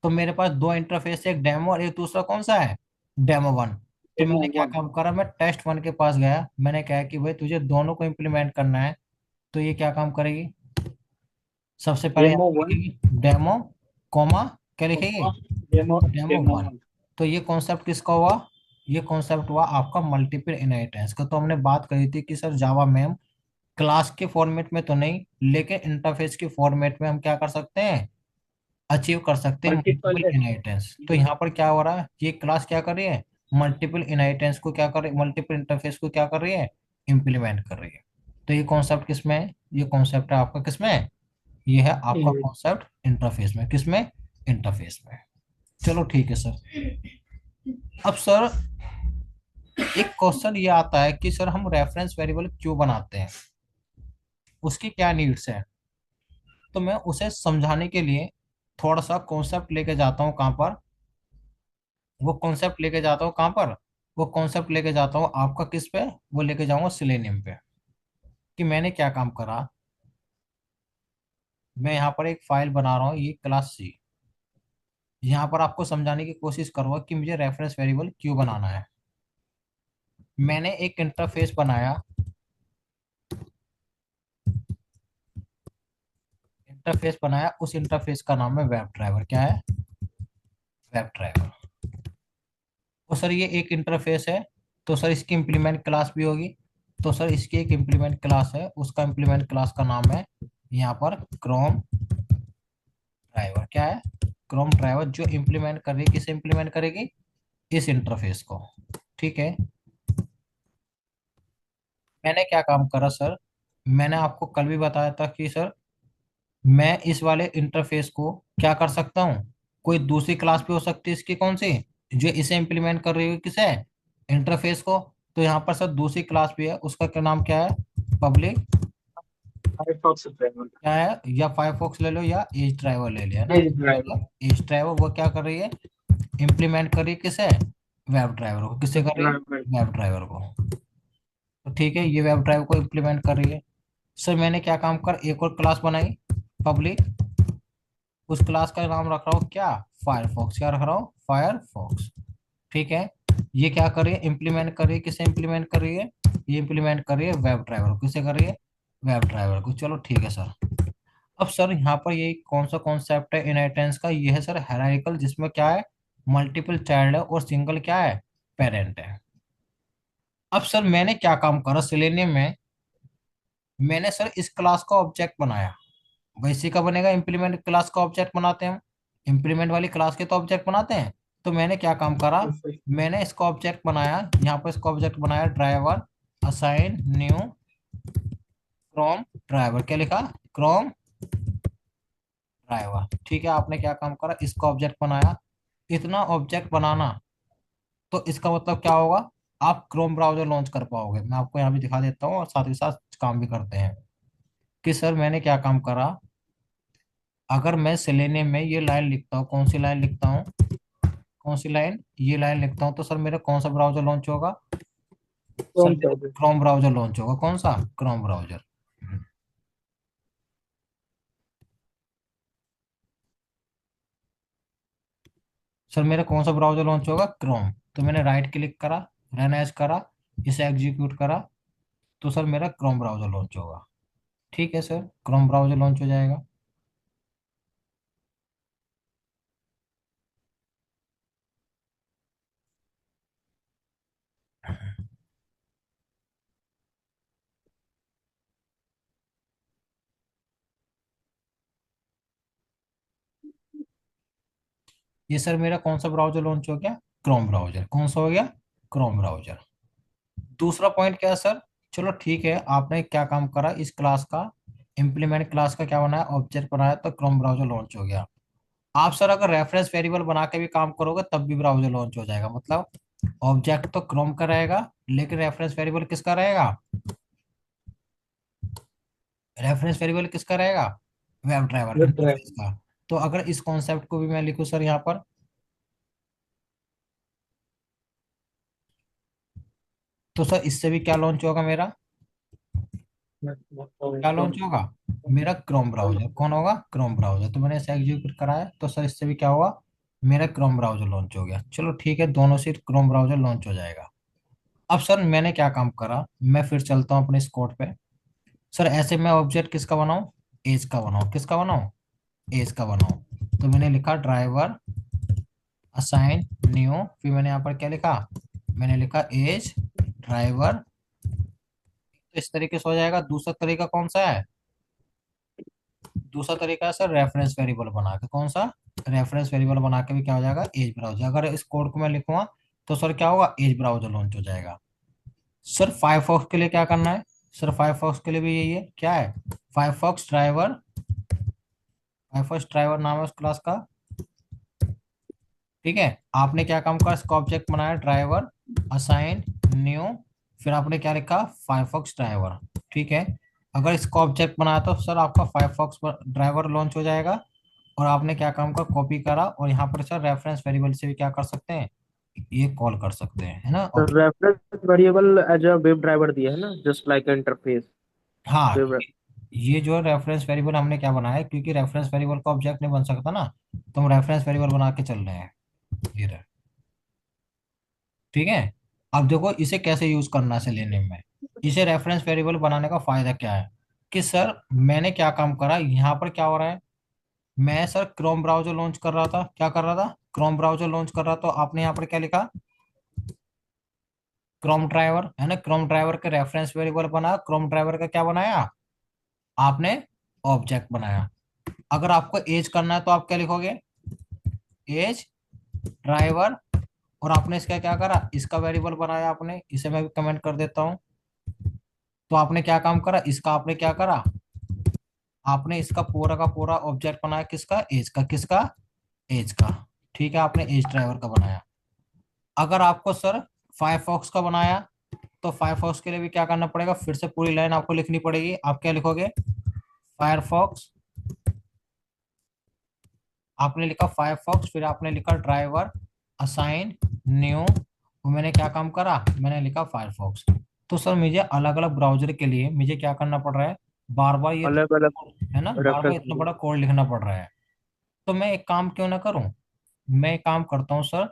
तो मेरे पास दो इंटरफेस है, एक डेमो और एक दूसरा कौन सा है, डेमो 1। तो डेमो मैंने क्या वन काम करा, मैं टेस्ट 1 के पास गया, मैंने कहा कि भाई तुझे दोनों को इम्प्लीमेंट करना है। तो ये क्या काम करेगी, सबसे पहले यहाँ डेमो पे वन लिखेगी डेमो, कॉमा, क्या लिखेगी, डेमो डेमो डेमो 1। वन तो ये कॉन्सेप्ट किसका हुआ, ये कॉन्सेप्ट हुआ आपका मल्टीपल इनहेरिटेंस का। तो हमने बात करी थी कि सर जावा में हम क्लास के फॉर्मेट में तो नहीं, लेकिन इंटरफेस के फॉर्मेट में हम क्या कर सकते हैं, अचीव कर सकते हैं मल्टीपल मल्टीपल इनहेरिटेंस। तो यहाँ पर क्या हो रहा है, ये क्लास क्या कर रही है, मल्टीपल इनहेरिटेंस को क्या कर रही है, मल्टीपल इंटरफेस को क्या कर रही है, इम्प्लीमेंट कर रही है। तो ये कॉन्सेप्ट किसमें है, ये कॉन्सेप्ट है आपका किसमें है, ये है आपका कॉन्सेप्ट इंटरफेस में, किसमें, इंटरफेस में। चलो ठीक है सर। अब सर एक क्वेश्चन ये आता है कि सर हम रेफरेंस वेरिएबल क्यों बनाते हैं, उसकी क्या नीड्स है। तो मैं उसे समझाने के लिए थोड़ा सा कॉन्सेप्ट लेके जाता हूँ, कहाँ पर, वो कॉन्सेप्ट लेके जाता हूँ कहाँ पर, वो कॉन्सेप्ट लेके जाता हूँ आपका किस पे, वो लेके जाऊंगा सिलेनियम पे। कि मैंने क्या काम करा, मैं यहाँ पर एक फाइल बना रहा हूँ, ये क्लास C। यहाँ पर आपको समझाने की कोशिश करूंगा कि मुझे रेफरेंस वेरिएबल क्यों बनाना है। मैंने एक इंटरफेस बनाया, उस इंटरफेस का नाम है वेब ड्राइवर। क्या है? Web driver. तो सर ये एक इंटरफेस है, तो सर इसकी इम्प्लीमेंट क्लास भी होगी। तो सर इसकी एक इम्प्लीमेंट क्लास है, उसका इम्प्लीमेंट क्लास का नाम है यहाँ पर क्रोम ड्राइवर। क्या है? क्रोम ड्राइवर, जो इम्प्लीमेंट कर रही है, किसे इम्प्लीमेंट करेगी? इस इंटरफेस को। ठीक है। मैंने क्या काम करा सर, मैंने आपको कल भी बताया था कि सर मैं इस वाले इंटरफेस को क्या कर सकता हूँ, कोई दूसरी क्लास भी हो सकती है इसकी, कौन सी, जो इसे इम्प्लीमेंट कर रही है, किसे, इंटरफेस को। तो यहाँ पर सर दूसरी क्लास भी है, उसका क्या नाम क्या है? पब्लिक। Firefox driver. क्या है? या फायरफॉक्स ले लो या एज ड्राइवर ले लिया, है ना। As driver. एज ड्राइवर वो क्या कर रही है? इम्प्लीमेंट कर रही है, किसे? वेब ड्राइवर को। किसे कर रही है? ड्राइवर। वेब ड्राइवर को। तो ठीक है, ये वेब ड्राइवर को इम्प्लीमेंट कर रही है। सर मैंने क्या काम कर, एक और क्लास बनाई, पब्लिक। उस क्लास का नाम रख रहा हूँ क्या? फायरफॉक्स। क्या रख रहा हूँ? फायरफॉक्स। ठीक है। ये क्या कर रही है? इम्प्लीमेंट कर रही है, किसे इम्प्लीमेंट कर रही है? ये इम्प्लीमेंट कर रही है वेब ड्राइवर को। किसे कर रही है? वेब ड्राइवर को। चलो ठीक है सर। अब सर यहाँ पर ये कौन सा कॉन्सेप्ट है इनहेरिटेंस का? ये है सर हायरार्किकल, जिसमें क्या है, मल्टीपल चाइल्ड है और सिंगल क्या है, पेरेंट है। अब सर मैंने क्या काम करा सिलेनियम में, मैंने सर इस क्लास का ऑब्जेक्ट बनाया। वैसे का बनेगा, इम्प्लीमेंट क्लास का ऑब्जेक्ट बनाते हैं हम, इम्प्लीमेंट वाली क्लास के तो ऑब्जेक्ट बनाते हैं। तो मैंने क्या काम करा, मैंने इसका ऑब्जेक्ट बनाया, यहाँ पर इसका ऑब्जेक्ट बनाया driver assign new Chrome driver. क्या लिखा? Chrome driver. ठीक है। आपने क्या काम करा, इसका ऑब्जेक्ट बनाया। इतना ऑब्जेक्ट बनाना, तो इसका मतलब क्या होगा, आप क्रोम ब्राउजर लॉन्च कर पाओगे। मैं आपको यहाँ भी दिखा देता हूँ और साथ ही साथ काम भी करते हैं कि सर मैंने क्या काम करा। अगर मैं सेलेनियम में ये लाइन लिखता हूँ, कौन सी लाइन लिखता हूँ, कौन सी लाइन, ये लाइन लिखता हूँ, तो सर मेरा कौन सा ब्राउजर लॉन्च होगा? सर कौन मेरा ड्राइवर। क्रोम ब्राउजर लॉन्च होगा। कौन सा? Chrome browser. सर मेरा कौन सा ब्राउजर लॉन्च होगा? क्रोम। तो मैंने राइट क्लिक करा, रन एज करा, इसे एग्जीक्यूट करा, तो सर मेरा क्रोम ब्राउजर लॉन्च होगा। ठीक है सर, क्रोम ब्राउजर लॉन्च हो जाएगा। ये सर मेरा कौन सा ब्राउजर लॉन्च हो गया? Chrome browser. कौन सा हो गया? Chrome browser. दूसरा पॉइंट क्या है सर, चलो ठीक है, आपने क्या काम करा, इस क्लास का इम्प्लीमेंट क्लास का क्या बनाया, ऑब्जेक्ट बनाया, तो क्रोम ब्राउजर लॉन्च हो गया। आप सर अगर रेफरेंस वेरिएबल बना के भी काम करोगे तब भी ब्राउजर लॉन्च हो जाएगा। मतलब ऑब्जेक्ट तो क्रोम का रहेगा, लेकिन रेफरेंस वेरिएबल किसका रहेगा? रेफरेंस वेरिएबल किसका रहेगा? Web driver web interface driver. का। तो अगर इस कॉन्सेप्ट को भी मैं लिखूं सर यहाँ पर, तो सर इससे भी क्या लॉन्च होगा मेरा, क्या लॉन्च होगा? मेरा क्रोम ब्राउजर। कौन होगा? Chrome browser. तो मैंने इसे एग्जीक्यूट कराया, तो सर इससे भी क्या हुआ, मेरा क्रोम ब्राउजर लॉन्च हो गया। चलो ठीक है, दोनों से क्रोम ब्राउजर लॉन्च हो जाएगा। अब सर मैंने क्या काम करा, मैं फिर चलता हूँ अपने इस कोड पे। सर ऐसे मैं ऑब्जेक्ट किसका बनाऊं? एज का बनाऊं। किसका बनाऊं? एज का बनाऊं। तो मैंने लिखा ड्राइवर असाइन न्यू, फिर मैंने यहाँ पर क्या लिखा, मैंने लिखा एज ड्राइवर। तो इस तरीके से हो जाएगा। दूसरा तरीका कौन सा है? दूसरा तरीका है सर रेफरेंस वेरिएबल बना के। कौन सा? रेफरेंस वेरिएबल बना के भी क्या हो जाएगा, एज ब्राउजर। अगर इस कोड को मैं लिखूंगा तो सर क्या होगा, एज ब्राउजर लॉन्च हो जाएगा। सर फायरफॉक्स के लिए क्या करना है? सर फायरफॉक्स के लिए भी यही है। क्या है? Firefox driver. फायरफॉक्स ड्राइवर नाम है उस क्लास का। ठीक है। आपने क्या काम करा, इसका ऑब्जेक्ट बनाया ड्राइवर असाइन न्यू, फिर आपने क्या लिखा, फायरफॉक्स ड्राइवर। ठीक है। अगर इसका ऑब्जेक्ट बनाया तो सर आपका फायरफॉक्स ड्राइवर लॉन्च हो जाएगा। और आपने क्या काम का, कॉपी करा, और यहाँ पर सर रेफरेंस वेरिएबल से भी क्या कर सकते हैं, ये कॉल कर सकते हैं, है ना। Okay. Reference variable as a web driver दिया है ना, जस्ट लाइक इंटरफेस। हाँ, वेब। ये जो रेफरेंस वेरिएबल हमने क्या बनाया है, क्योंकि रेफरेंस वेरिएबल का ऑब्जेक्ट नहीं बन सकता ना, तो हम रेफरेंस वेरिएबल बना के चल रहे हैं, ये रहा। ठीक है। अब देखो इसे कैसे यूज करना है सेलेनियम में। इसे रेफरेंस वेरिएबल बनाने का फायदा क्या है कि सर मैंने क्या काम करा, यहाँ पर क्या हो रहा है, मैं सर क्रोम ब्राउजर लॉन्च कर रहा था, क्या कर रहा था, क्रोम ब्राउजर लॉन्च कर रहा, तो आपने यहाँ पर क्या लिखा, क्रोम ड्राइवर है ना, क्रोम ड्राइवर का रेफरेंस वेरिएबल बना, क्रोम ड्राइवर का क्या बनाया आपने, ऑब्जेक्ट बनाया। अगर आपको एज करना है तो आप क्या लिखोगे, एज ड्राइवर, और आपने इसका क्या करा, इसका वेरिएबल बनाया आपने, इसे मैं भी कमेंट कर देता हूँ। तो आपने क्या काम करा, इसका आपने क्या करा, आपने इसका पूरा का पूरा ऑब्जेक्ट बनाया, किसका, एज का, किसका, एज का। ठीक है, आपने एज ड्राइवर का बनाया। अगर आपको सर फायरफॉक्स का बनाया, तो फायरफॉक्स के लिए भी क्या करना पड़ेगा, फिर से पूरी लाइन आपको लिखनी पड़ेगी। आप क्या लिखोगे, फायरफॉक्स, आपने लिखा फायरफॉक्स, फिर आपने लिखा ड्राइवर, असाइन, न्यू, तो मैंने क्या काम करा, मैंने लिखा फायरफॉक्स। तो सर मुझे अलग अलग ब्राउजर के लिए मुझे क्या करना पड़ रहा है, बार बार ये अलग अलग है ना, बार बार रेफरेंस। इतना बड़ा कोड लिखना पड़ रहा है। तो मैं एक काम क्यों ना करूं, मैं एक काम करता हूँ सर,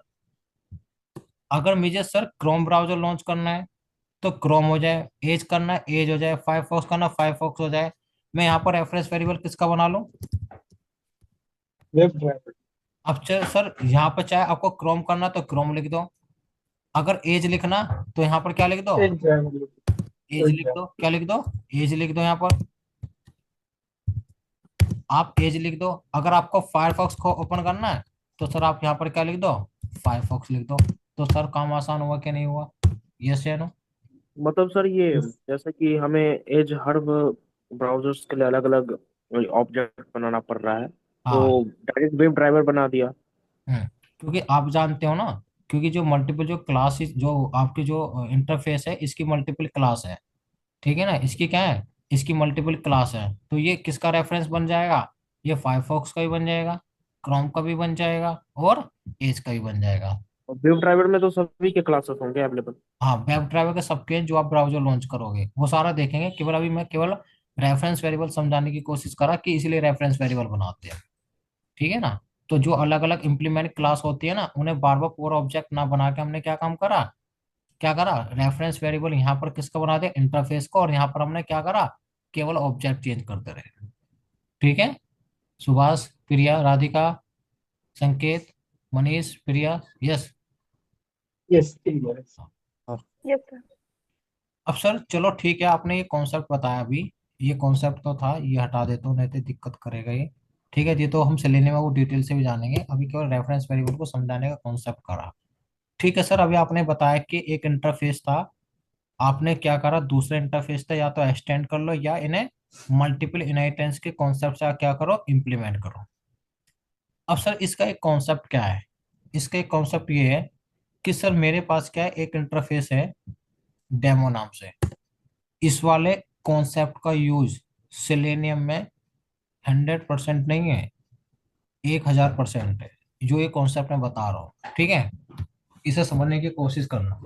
अगर मुझे सर क्रोम ब्राउजर लॉन्च करना है तो क्रोम हो जाए, एज करना है एज हो जाए, फायरफॉक्स करना फायरफॉक्स हो जाए। मैं यहाँ पर रेफरेंस वेरिएबल किसका बना लूं, वेब ड्राइवर। अब सर यहाँ पर चाहे आपको क्रोम करना तो क्रोम लिख दो, अगर एज लिखना तो यहाँ पर क्या लिख दो, एक ड्राइवर। एज एक लिख ड्राइवर। दो, क्या लिख दो, एज लिख दो यहाँ पर, आप एज लिख दो। अगर आपको फायरफॉक्स को ओपन करना है तो सर आप यहाँ पर क्या लिख दो, फायरफॉक्स लिख दो। तो सर काम आसान हुआ कि नहीं हुआ, यस या नो। मतलब सर ये जैसे कि हमें एज हर ब्राउजर्स के लिए अलग अलग ऑब्जेक्ट बनाना पड़ रहा है, हाँ। तो डायरेक्ट वेब ड्राइवर बना दिया। क्योंकि आप जानते हो ना, क्योंकि जो मल्टीपल जो क्लासेस जो आपके जो इंटरफेस है इसकी मल्टीपल क्लास है, ठीक है ना, इसकी क्या है, इसकी मल्टीपल क्लास है। तो ये किसका रेफरेंस बन जाएगा, ये फायरफॉक्स का भी बन जाएगा, क्रोम का भी बन जाएगा, और एज का भी बन जाएगा। और वेब ड्राइवर में तो सभी के क्लासेस होंगे अवेलेबल। हाँ, वेब ड्राइवर के सबके जो आप ब्राउजर लॉन्च करोगे वो सारा देखेंगे, केवल अभी मैं केवल रेफरेंस वेरिएबल समझाने की कोशिश करा कि इसीलिए रेफरेंस वेरिएबल बनाते हैं। ठीक है ना। तो जो अलग अलग इंप्लीमेंट क्लास होती है ना, उन्हें बार बार पूरा ऑब्जेक्ट ना बना के हमने क्या काम करा, क्या करा, रेफरेंस वेरिएबल यहाँ पर किसका बना दिया, इंटरफेस को, और यहाँ पर हमने क्या करा, केवल ऑब्जेक्ट चेंज करते रहे। ठीक है। सुभाष, प्रिया, राधिका, संकेत, मनीष, प्रिया, यस। यस, ठीक है। Yes sir. अब सर चलो ठीक है, आपने ये कॉन्सेप्ट बताया अभी, ये कॉन्सेप्ट तो था, ये हटा देता हूँ नहीं तो दिक्कत करेगा ये। ठीक है, ये तो हम सेलेनियम में वो डिटेल से भी जानेंगे, अभी केवल रेफरेंस वेरिएबल को समझाने का कॉन्सेप्ट करा। ठीक है सर, अभी आपने बताया कि एक इंटरफेस था, आपने क्या करा, दूसरा इंटरफेस था या तो एक्सटेंड कर लो या इन्हें मल्टीपल इनहेरिटेंस के कॉन्सेप्ट से क्या करो, इम्प्लीमेंट करो। अब सर इसका एक कॉन्सेप्ट क्या है, इसका एक कॉन्सेप्ट ये है कि सर मेरे पास क्या है, एक इंटरफेस है डेमो नाम से, इस वाले कॉन्सेप्ट का यूज सेलेनियम में 100% नहीं है, 1000% है, जो ये कॉन्सेप्ट मैं बता रहा हूँ। ठीक है, इसे समझने की कोशिश करना।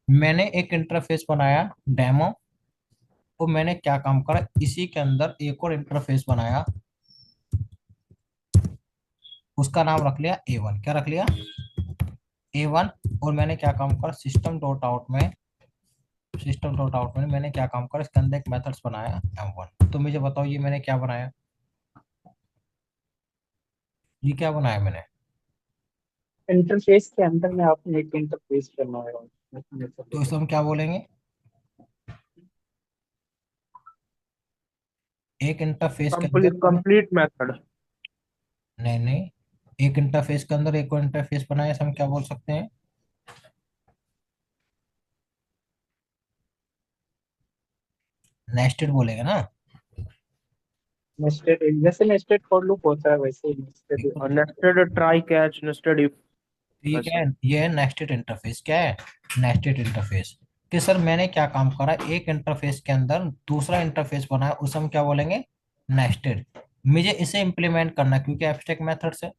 मैंने एक इंटरफेस बनाया डेमो, तो मैंने क्या काम करा, इसी के अंदर एक और इंटरफेस बनाया, उसका नाम रख लिया A1, क्या रख लिया, A1। और मैंने क्या काम करा, सिस्टम डॉट आउट में मैंने क्या काम करा, इसके अंदर एक मेथड्स बनाया M1। तो मुझे बताओ ये मैंने क्या बनाया, ये क्या बनाया मैंने, इंटरफेस के अंदर में आपने एक इंटरफेस बनाया तो है। इसे हम क्या बोलेंगे, एक इंटरफेस के अंदर कंप्लीट मैंने, कंप्लीट मेथड। नहीं नहीं, एक इंटरफेस के अंदर एक और इंटरफेस बनाया, इसे हम क्या बोल सकते हैं, नेस्टेड बोलेंगे ना। नेस्टेड, जैसे नेस्टेड फॉर लूप होता है वैसे ही नेस्टेड। देखो और nested try catch, nested if, ये क्या ऐसे। है, ये है नेस्टेड इंटरफेस, क्या है, नेस्टेड इंटरफेस। कि सर मैंने क्या काम करा, एक इंटरफेस के अंदर दूसरा इंटरफेस बनाया, उसे हम क्या बोलेंगे, नेस्टेड। मुझे इसे इम्प्लीमेंट करना है, क्योंकि एब्स्ट्रैक्ट मेथड से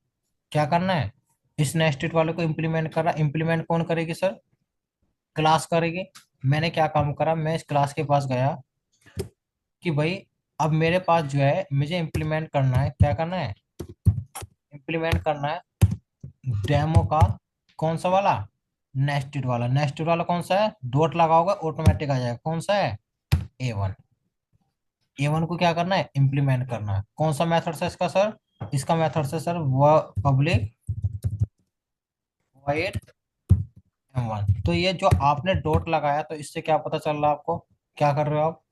क्या करना है, इस नेस्टेड वाले को इम्प्लीमेंट करा, इम्प्लीमेंट कौन करेगी सर, क्लास करेगी। मैंने क्या काम करा, मैं इस क्लास के पास गया कि भाई अब मेरे पास जो है मुझे इम्प्लीमेंट करना है, क्या करना है, इम्प्लीमेंट करना है डेमो का, कौन सा वाला, नेस्टेड वाला। नेस्टेड वाला कौन सा है, डॉट लगाओगे ऑटोमेटिक आ जाएगा, कौन सा है, A1। A1 को क्या करना है, इम्प्लीमेंट करना है। कौन सा मेथड है इसका सर, इसका मेथड से सर वो पब्लिक वॉइड M1। तो ये जो आपने डॉट लगाया, तो इससे क्या पता चल रहा है आपको, क्या कर रहे हो आप,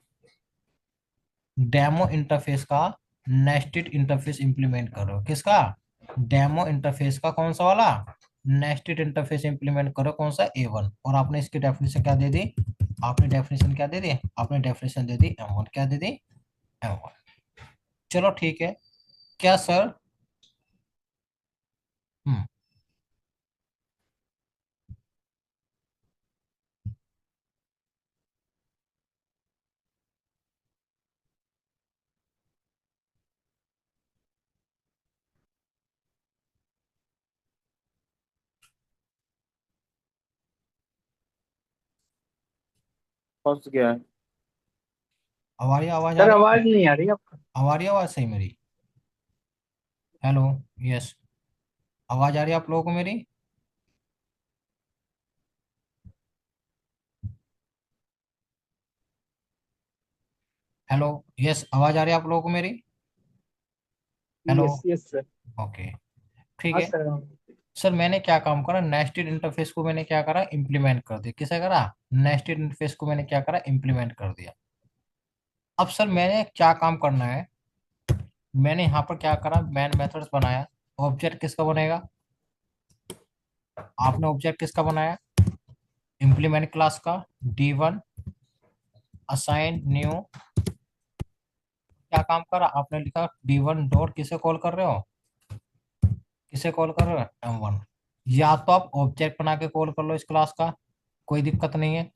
डेमो इंटरफेस का नेस्टेड इंटरफेस इंप्लीमेंट कर रहे हो। किसका, डेमो इंटरफेस का, कौन सा वाला, नेस्टेड इंटरफेस इंप्लीमेंट करो, कौन सा, A1। और आपने इसकी डेफिनेशन क्या दे दी, आपने डेफिनेशन क्या दे दी, आपने डेफिनेशन दे दी M1, क्या दे दी, M1। चलो ठीक है, क्या सर, हम्म, फंस गया है। आवाज आ सर रही है, आवाज नहीं आ रही आपका। आ रही है आवाज सही मेरी, हेलो, यस, आवाज आ रही है आप लोगों को मेरी, हेलो, यस, आवाज आ रही है आप लोगों को मेरी, hello, yes yes sir. Okay, ठीक हाँ है। सर हाँ। सर मैंने क्या काम करा, नेस्टेड इंटरफेस को मैंने क्या करा, इंप्लीमेंट कर दिया। किसे करा, नेस्टेड इंटरफेस को मैंने क्या करा, इंप्लीमेंट कर दिया। अब सर मैंने क्या काम करना है, मैंने यहाँ पर क्या करा, मैन मेथड्स बनाया। ऑब्जेक्ट किसका बनेगा, आपने ऑब्जेक्ट किसका बनाया, इंप्लीमेंट क्लास का, D1 असाइन न्यू। क्या काम करा, आपने लिखा D1 डॉट, किसे कॉल कर रहे हो, किसे कॉल कर रहे हो, M1। या तो आप ऑब्जेक्ट बना के कॉल कर लो इस क्लास का, कोई दिक्कत नहीं है,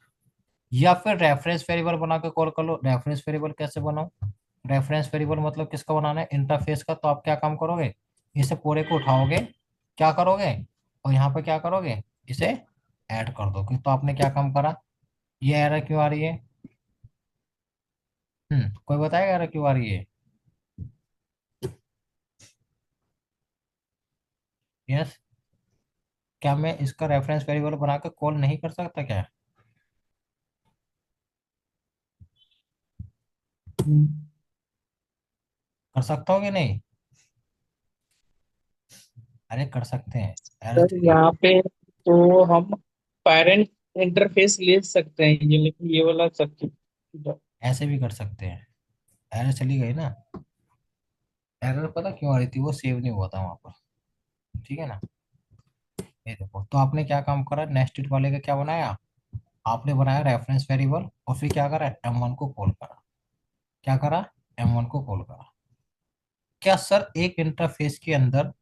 या फिर रेफरेंस वेरिएबल बना के कॉल कर लो। रेफरेंस वेरिएबल कैसे बनाओ, रेफरेंस वेरिएबल मतलब किसका बनाना है, इंटरफेस का। तो आप क्या काम करोगे, इसे पूरे को उठाओगे, क्या करोगे, और यहाँ पे क्या करोगे, इसे ऐड कर दो। तो आपने क्या काम करा, ये एरर क्यों आ रही है, कोई बताएगा एरर क्यों आ रही है, यस, क्या मैं इसका रेफरेंस वेरिएबल बना के कॉल नहीं कर सकता क्या, कर सकता हूँ कि नहीं, अरे कर सकते हैं, एरर सर चली, यहाँ पे तो हम पेरेंट इंटरफेस ले सकते हैं ये, लेकिन ये वाला सब ऐसे भी कर सकते हैं, एरर चली गई ना। एरर पता क्यों आ रही थी, वो सेव नहीं हुआ था वहां पर, ठीक है ना। ये देखो, तो आपने क्या काम करा, नेस्टेड वाले का क्या बनाया, आपने बनाया रेफरेंस वेरिएबल, और फिर क्या करा, M1 को कॉल करा, क्या करा, M1 को कॉल करा। क्या सर एक इंटरफेस के अंदर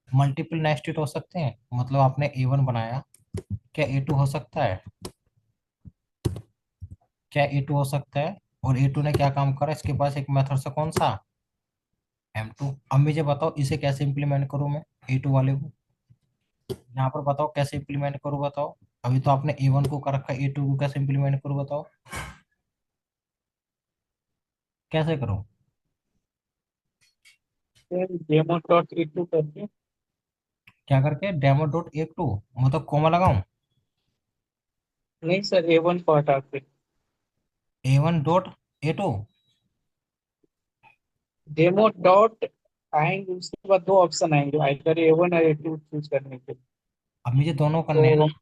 मल्टीपल नेस्टेड हो सकते हैं, मतलब आपने A1 बनाया, क्या A2 हो सकता है, क्या A2 हो सकता है, और A2 ने क्या काम करा, इसके पास एक मेथड से, कौन सा, M2। अब मुझे बताओ इसे कैसे इंप्लीमेंट करूं मैं, A2 वाले को, यहाँ पर बताओ कैसे इंप्लीमेंट करूं, बताओ। अभी तो आपने A1 को कर रखा है, A2 को कैसे इंप्लीमेंट करूं बताओ, कैसे करूं, डेमो डॉट ई टू करके। क्या करके, डेमो.A2 मतलब कोमा लगाऊं, नहीं सर A1 को हटा के A1.A2। डेमो डॉट आएंगे, उसके बाद दो ऑप्शन आएंगे, आइदर A1 और A2 चूज करने के लिए। अब मुझे दोनों तो करने हैं ना, हम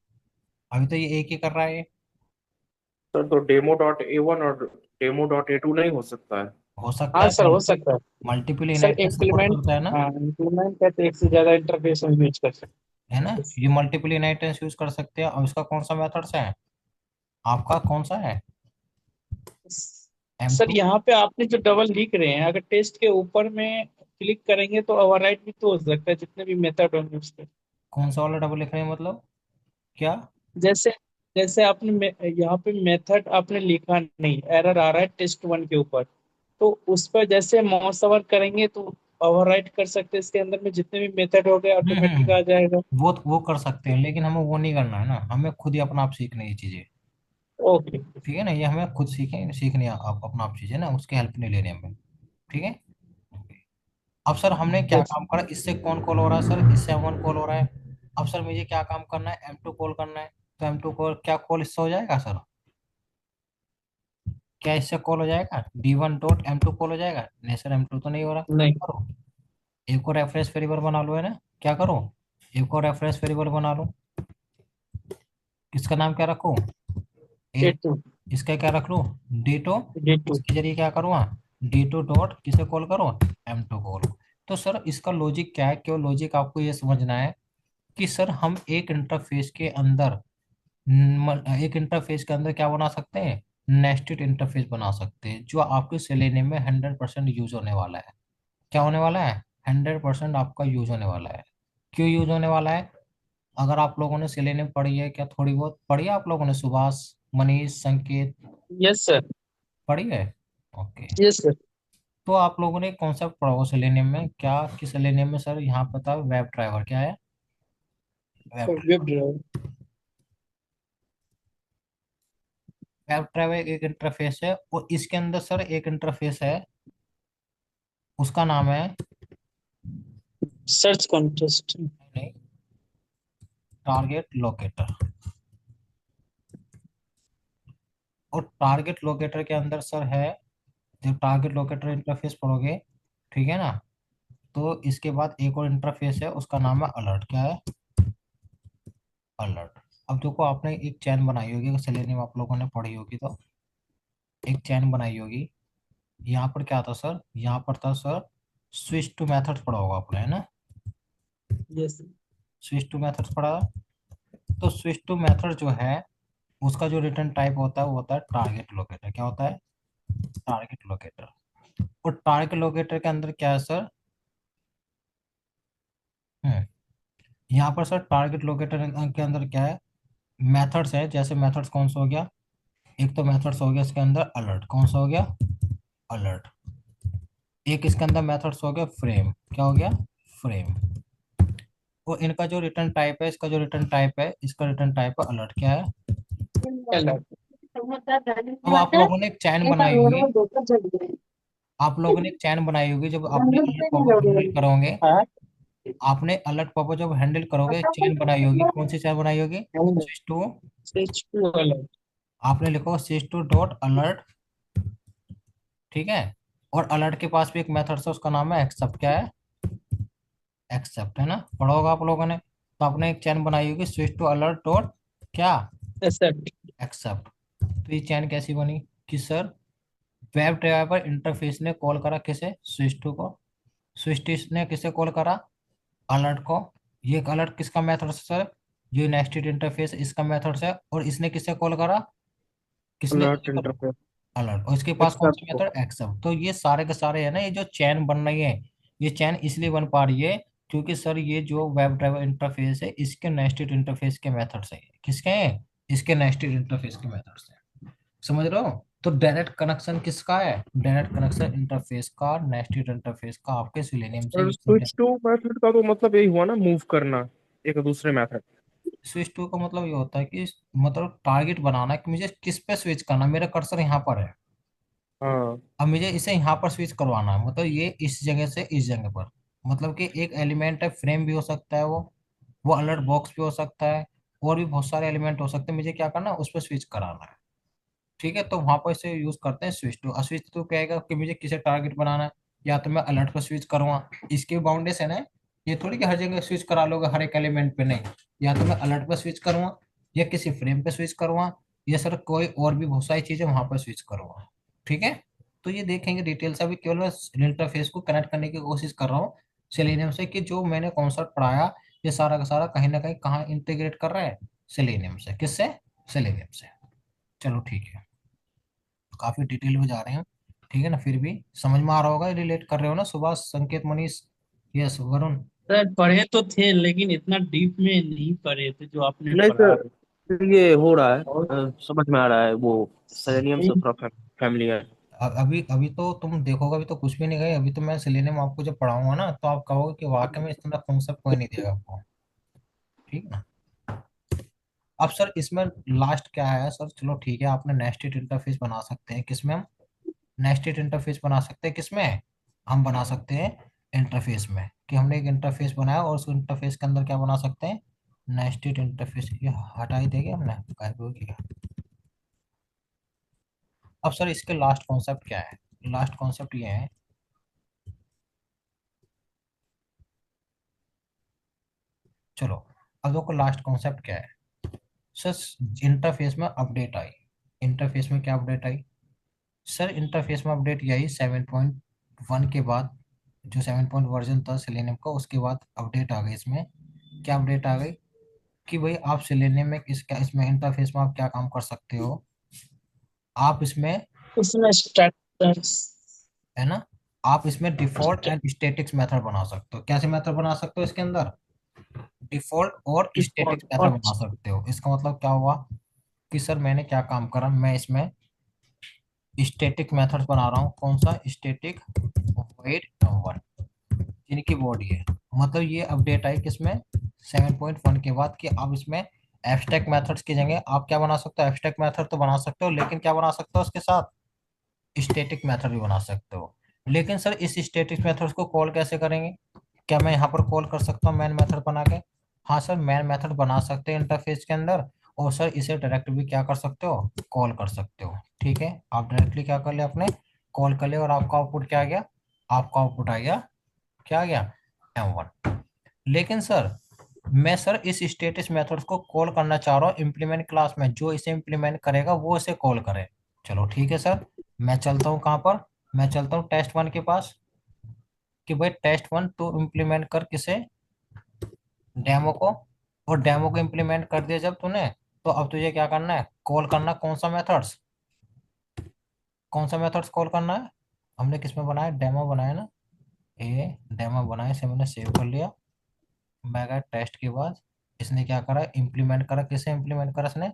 अभी तो ये एक ही कर रहा है ये। सर तो डेमो.A1 और डेमो.A2 नहीं हो सकता है? हो सकता हाँ है, सर हो सकता है। Multiple sir inheritance support implement, करता है ना, हाँ इम्प्लीमेंट है तो एक से ज्यादा इंटरफेस हम यूज कर सकते है ना, हैं। ये मल्टीपल इनहेरिटेंस यूज कर सकते हैं। और इसका कौन सा मेथड्स है, आपका कौन सा है, सर M2। यहाँ पे आपने जो डबल लिख रहे हैं, अगर टेस्ट के ऊपर में क्लिक करेंगे तो ओवरराइट भी तो हो सकता है, जितने भी मेथड होंगे उसके। कौन सा वाला डबल लिख रहे हैं, मतलब क्या, जैसे जैसे आपने यहाँ पे मेथड आपने लिखा नहीं, एरर आ रहा है टेस्ट 1 के ऊपर, तो उस पर जैसे माउस ओवर करेंगे तो ओवरराइट कर सकते हैं, इसके अंदर में जितने भी मेथड हो गए ऑटोमेटिक आ जाएगा। वो कर सकते हैं, लेकिन हमें वो नहीं करना है ना, हमें खुद ही अपना आप सीखना है ये चीजें, ओके। ठीक है ना, ये हमें खुद सीखनी है, आप अपना आप चीजें ना, उसकी हेल्प नहीं लेनी हमें। ठीक है। अब सर हमने क्या यस। काम करा, इससे कौन कॉल हो रहा है सर, इससे M1 कॉल हो रहा है। अब सर मुझे क्या काम करना है, M2 कॉल करना है। तो M2 कॉल, क्या कॉल इससे हो जाएगा सर, क्या इससे कॉल हो जाएगा, D1 डॉट M2 कॉल हो जाएगा, नहीं सर M2 तो नहीं हो रहा। नहीं। करो, एक और रेफरेंस वेरिएबल बना लो, है ना, क्या करो, एक और रेफरेंस वेरिएबल बना लो। किसका नाम क्या रखूं, डे एक, टू। इसका क्या रख लूं, D2। Day two. इसके जरिए क्या करूँगा, D2 डॉट किसे कॉल करो, M2 कॉल। तो सर इसका लॉजिक क्या है, क्यों लॉजिक आपको ये समझना है कि सर हम एक इंटरफेस के अंदर एक इंटरफेस के अंदर क्या बना सकते हैं, नेस्टेड इंटरफेस बना सकते हैं, जो आपके सेलेनियम में 100% यूज होने वाला है। क्या होने वाला है, 100% आपका यूज होने वाला है। क्यों यूज होने वाला है, अगर आप लोगों ने सेलेनियम पढ़ी है, क्या थोड़ी बहुत पढ़ी है आप लोगों ने, सुभाष, मनीष, संकेत, यस सर। पढ़ी है। ओके। Yes sir. तो आप लोगों ने कॉन्सेप्ट पढ़ा होगा सेलेनियम में, क्या कि सेलेनियम में सर यहाँ पता वेब ड्राइवर क्या है, web web driver. Driver. Web driver एक इंटरफेस है, और इसके अंदर सर एक इंटरफेस है, उसका नाम है, सर्च कॉन्टेस्ट। नहीं, टारगेट लोकेटर। और टारगेट लोकेटर के अंदर सर है, जब टारगेट लोकेटर इंटरफेस पढ़ोगे, ठीक है ना, तो इसके बाद एक और इंटरफेस है, उसका नाम है अलर्ट, क्या है, अलर्ट। अब देखो आपने एक चैन बनाई होगी, सेलेनियम आप लोगों ने पढ़ी होगी, तो एक चैन बनाई होगी, यहाँ पर क्या था सर, यहाँ पर था सर स्विच टू मेथड्स पढ़ा होगा आपने, है ना, यस। स्विच टू मेथड्स पढ़ा। तो स्विच टू मेथड जो है, उसका जो रिटर्न टाइप होता है वो होता है टारगेट लोकेटर, क्या होता है, टारगेट लोकेटर। और टारगेट लोकेटर के अंदर क्या है सर, हम्म यहाँ पर सर टारगेट लोकेटर के अंदर क्या है, मेथड्स है, जैसे मेथड्स कौन सा हो गया, एक तो मेथड्स हो गया इसके अंदर अलर्ट, कौन सा हो गया, अलर्ट। एक इसके अंदर मेथड्स हो गया फ्रेम, क्या हो गया, फ्रेम। और इनका जो रिटर्न टाइप है, इसका जो रिटर्न टाइप है, इसका रिटर्न टाइप है अलर्ट, क्या है। अलर्ट। अब आप लोगों ने एक चैन बनाई होगी, आप लोगों ने एक चैन बनाई होगी, जब आपने अलर्ट पॉपअप हैंडल करोगे, हाँ। आपने अलर्ट पॉपअप जब हैंडल करोगे, एक चैन बनाई होगी, कौन सी चैन बनाई होगी, switch to, switch to alert. आपने लिखो स्विच टू डॉट अलर्ट, ठीक है। और अलर्ट के पास भी एक मेथड है, उसका नाम है एक्सेप्ट, क्या है, एक्सेप्ट, है ना, पढ़ा होगा आप लोगों ने। तो आपने एक चैन बनाई होगी स्विच टू अलर्ट डॉट क्या, एक्सेप्ट। एक्सेप्ट। तो ये चैन कैसी बनी, कि सर वेब ड्राइवर इंटरफेस ने कॉल करा किसे, स्विच टू को, स्विच टू ने किसे कॉल करा, अलर्ट को। ये अलर्ट किसका मेथड है सर, ये नेस्टेड इंटरफेस इसका मेथड है, और इसने किसे कॉल करा, किसने अलर्ट कॉल करा, इंटरफेस। अलर्ट। और इसके पास कौन सा एक्सेप्ट को। Method, accept. तो ये सारे के सारे है ना, ये जो चैन बन रही है, ये चैन इसलिए बन पा रही है क्योंकि सर ये जो वेब ड्राइवर इंटरफेस है, इसके नेस्टेड इंटरफेस के मेथड से, किसके हैं, इसके नेस्टेड इंटरफेस के मेथड से, समझ रहे हो। तो डायरेक्ट कनेक्शन किसका है, डायरेक्ट कनेक्शन इंटरफेस का, नेस्टेड इंटरफेस का, आपके सिलेनियम से और ये स्विच टू मेथड का तो मतलब यही हुआ ना, मूव करना एक दूसरे मेथड। स्विच टू का मतलब ये होता है कि मतलब टारगेट बनाना कि मुझे किस पे स्विच करना, मेरा कर्सर यहाँ पर है, हाँ। अब मुझे इसे यहाँ पर स्विच करवाना है, मतलब ये इस जगह से इस जगह पर, मतलब कि एक एलिमेंट है, फ्रेम भी हो सकता है वो अलर्ट बॉक्स भी हो सकता है, और भी बहुत सारे एलिमेंट हो सकते हैं, मुझे क्या करना है, उस पर स्विच कराना है। ठीक है, तो वहां पर इसे यूज करते हैं स्विच टू। स्विच टू कहेगा कि मुझे किसे टारगेट बनाना है, या तो मैं अलर्ट पर स्विच करूँगा, इसके बाउंडेशन है, ये थोड़ी कि हर जगह स्विच करा लोगे हर एक एलिमेंट पे, नहीं, या तो मैं अलर्ट पर स्विच करूंगा, या किसी फ्रेम पे स्विच करूंगा, या सर कोई और भी बहुत सारी चीजें वहां पर स्विच करूंगा। ठीक है। तो ये देखेंगे डिटेल से, अभी केवल मैं इंटरफेस को कनेक्ट करने की कोशिश कर रहा हूँ सेलेनियम से, कि जो मैंने कॉन्सेप्ट पढ़ाया ये सारा का सारा कहीं ना कहीं कहाँ इंटीग्रेट कर रहा है, सेलेनियम से, किससे, सेलेनियम से। चलो ठीक है, काफी डिटेल में जा रहे हैं, ठीक है ना, फिर भी समझ में आ रहा होगा, रिलेट कर रहे हो ना, सुभाष, संकेत, मनीष, यस, वरुण। सर पढ़े तो थे लेकिन इतना डीप में नहीं पढ़े थे जो आपने नहीं पढ़ा। सर, ये हो रहा है, और समझ में आ रहा है वो। सेलेनियम से सही। थोड़ा फैमिली है। अभी अभी तो तुम देखोगे, अभी तो कुछ भी नहीं गए, अभी तो मैं सिलेनियम आपको जब पढ़ाऊंगा ना, तो आप कहोगे कि वाकई में इतना कॉन्सेप्ट कोई नहीं देगा आपको। ठीक है ना। अब सर इसमें लास्ट क्या है सर, चलो ठीक है, आपने नेस्टेड इंटरफेस बना सकते हैं किसमें हम, नेस्टेड इंटरफेस बना सकते हैं किसमें, हम बना सकते हैं इंटरफेस में, कि हमने एक इंटरफेस बनाया और उस इंटरफेस के अंदर क्या बना सकते हैं, नेस्टेड इंटरफेस। ये हटा ही देंगे हमने, गायब हो गया। अब सर इसके लास्ट कॉन्सेप्ट क्या है, लास्ट कॉन्सेप्ट ये है, चलो अब देखो लास्ट कॉन्सेप्ट क्या है सर। इंटरफेस में अपडेट आई, इंटरफेस में क्या अपडेट आई सर, इंटरफेस में अपडेट ये आई 7.1 के बाद, जो 7 पॉइंट वर्जन था सेलेनियम का, उसके बाद अपडेट आ गई इसमें। क्या अपडेट आ गई कि भाई आप सेलेनियम में इसका, इसमें इंटरफेस में आप क्या काम कर सकते हो, आप इसमें, उसमें स्ट्रक्चर्स। है ना, आप इसमें डिफॉल्ट एंड स्टैटिक्स मेथड बना सकते हो। कैसे मेथड बना सकते हो इसके अंदर, डिफॉल्ट और स्टैटिक्स मेथड और बना सकते हो। इसका मतलब क्या हुआ कि सर मैंने क्या काम करा, मैं इसमें स्टैटिक मेथड्स बना रहा हूँ, कौन सा, स्टैटिक वेट वन, जिनकी बॉडी है, मतलब ये अपडेट आई किसमें, 7.1 के बाद, कि अब इसमें एब्स्ट्रैक्ट मेथड्स की जगह आप क्या बना सकते हो, एब्स्ट्रैक्ट मेथड तो बना सकते हो, लेकिन क्या बना सकते हो उसके साथ, स्टैटिक मेथड भी बना सकते हो। लेकिन सर इस स्टैटिक मेथड्स को कॉल कैसे करेंगे, क्या मैं यहाँ पर कॉल कर सकता हूँ मेन मेथड बना के, हाँ सर मेन मेथड बना सकते हैं इंटरफेस के अंदर, और सर इसे डायरेक्ट भी क्या कर सकते हो, कॉल कर सकते हो। ठीक है, आप डायरेक्टली क्या कर लिया आपने, कॉल कर लिया, और आपका आउटपुट क्या आ गया, आपका आउटपुट आ गया, क्या आ गया, M1। लेकिन सर मैं सर इस स्टेटस मेथड्स को कॉल करना चाह रहा हूँ इम्प्लीमेंट क्लास में, जो इसे इम्प्लीमेंट करेगा वो इसे कॉल करे। चलो ठीक है सर, मैं चलता हूँ कहाँ पर, मैं चलता हूँ टेस्ट वन के पास, कि भाई टेस्ट वन तू इम्प्लीमेंट कर किसे, डेमो को, और डेमो को इम्प्लीमेंट कर दिया जब तूने, तो अब तुझे क्या करना है, कॉल करना कौन सा मेथड्स, कौन सा मेथड्स कॉल करना है, हमने किस में बनाया, डेमो बनाया ना, ये डेमो बनाया, इसे मैंने सेव कर लिया। मैं गया टेस्ट के बाद, इसने क्या करा, इम्प्लीमेंट करा, किसे इम्प्लीमेंट करा इसने,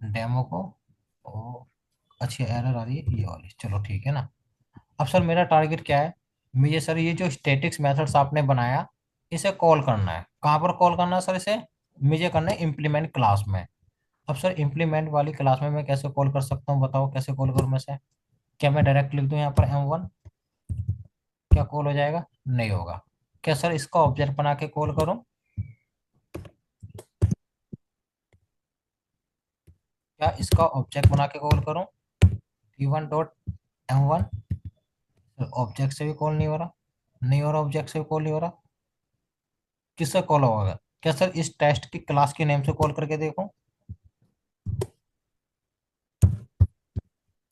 डेमो को। ओ अच्छी एरर आ रही है ये वाली, चलो ठीक है ना। अब सर मेरा टारगेट क्या है, मुझे सर ये जो स्टैटिक्स मेथड्स आपने बनाया, इसे कॉल करना है, कहाँ पर कॉल करना है सर इसे, मुझे करना है इम्प्लीमेंट क्लास में। अब सर इम्प्लीमेंट वाली क्लास में मैं कैसे कॉल कर सकता हूँ, बताओ कैसे कॉल करूँ मैं से, क्या मैं डायरेक्ट लिख दूँ यहाँ पर M1, क्या कॉल हो जाएगा, नहीं होगा। क्या सर इसका ऑब्जेक्ट बना के कॉल करूँ, क्या इसका ऑब्जेक्ट बना के कॉल करूँ, T1.M1, ऑब्जेक्ट से भी कॉल नहीं हो रहा, नहीं हो रहा, ऑब्जेक्ट से भी कॉल नहीं हो रहा, किससे कॉल होगा, क्या सर इस टेस्ट की क्लास के नेम से कॉल करके देखो,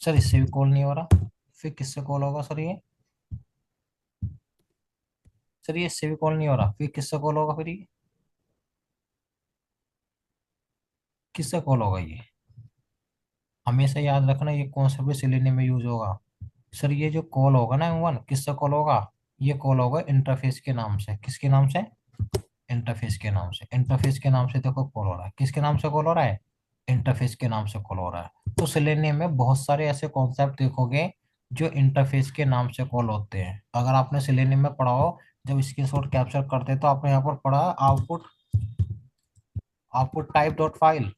सर इससे भी कॉल नहीं हो रहा, फिर किससे कॉल होगा सर ये, सर ये इससे भी कॉल नहीं हो रहा, फिर किससे कॉल होगा, फिर ये किससे कॉल होगा ये, हमेशा याद रखना ये कॉन्सेप्ट भी सिलेक्शन में यूज होगा। सर ये जो कॉल होगा ना M1, किससे कॉल होगा, ये कॉल होगा इंटरफेस के नाम से, किसके नाम से, इंटरफेस के नाम से, इंटरफेस के नाम से देखो कॉल हो रहा है, किसके नाम से कॉल हो रहा है, इंटरफेस के नाम से कॉल हो रहा है। तो सेलेनियम में बहुत सारे ऐसे कॉन्सेप्ट देखोगे जो इंटरफेस के नाम से कॉल होते हैं। अगर आपने सेलेनियम में पढ़ा हो, जब स्क्रीनशॉट कैप्चर करते हैं तो आपने यहाँ पर पढ़ा output, output type dot file,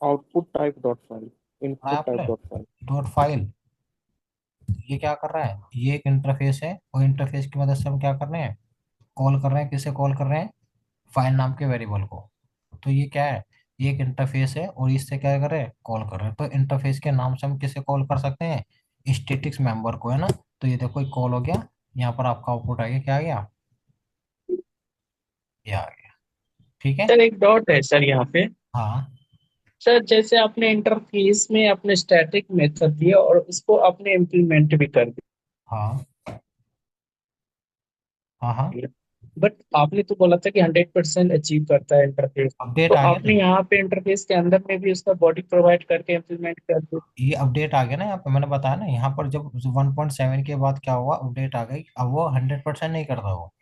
output type dot file, पढ़ा है इनपुट टाइप आपने, डॉट फाइल। Dot file. ये क्या कर रहा है, ये एक इंटरफेस है, और इंटरफेस की मदद से हम क्या कर रहे हैं, कॉल कर रहे हैं, किसे कॉल कर रहे हैं, फाइल नाम के वेरिएबल को। तो ये क्या है, ये एक इंटरफेस है, और इससे क्या कर रहे हैं, कॉल कर रहे हैं। तो इंटरफेस के नाम से हम किसे कॉल कर सकते हैं, स्टैटिक्स मेंबर को, है ना। तो ये देखो कॉल हो गया, यहाँ पर आपका आउटपुट आ गया, क्या आ गया, ये आ गया, ठीक है। सर एक डॉट है सर यहाँ पे। हाँ सर जैसे आपने इंटरफेस में अपने स्टैटिक मेथड दिया और उसको आपने इम्प्लीमेंट भी कर हाँ हाँ हाँ, दिया, बट आपने तो बोला था कि 100% अचीव करता है इंटरफेस। अपडेट तो आ गया आपने ना, यहाँ पे इंटरफेस के अंदर में भी उसका बॉडी प्रोवाइड करके इम्प्लीमेंट कर दिया। ये अपडेट आ गया ना यहाँ पे, मैंने बताया ना, यहाँ पर जब 1.7 के बाद क्या हुआ, अपडेट आ गई, अब वो 100% नहीं करता वो,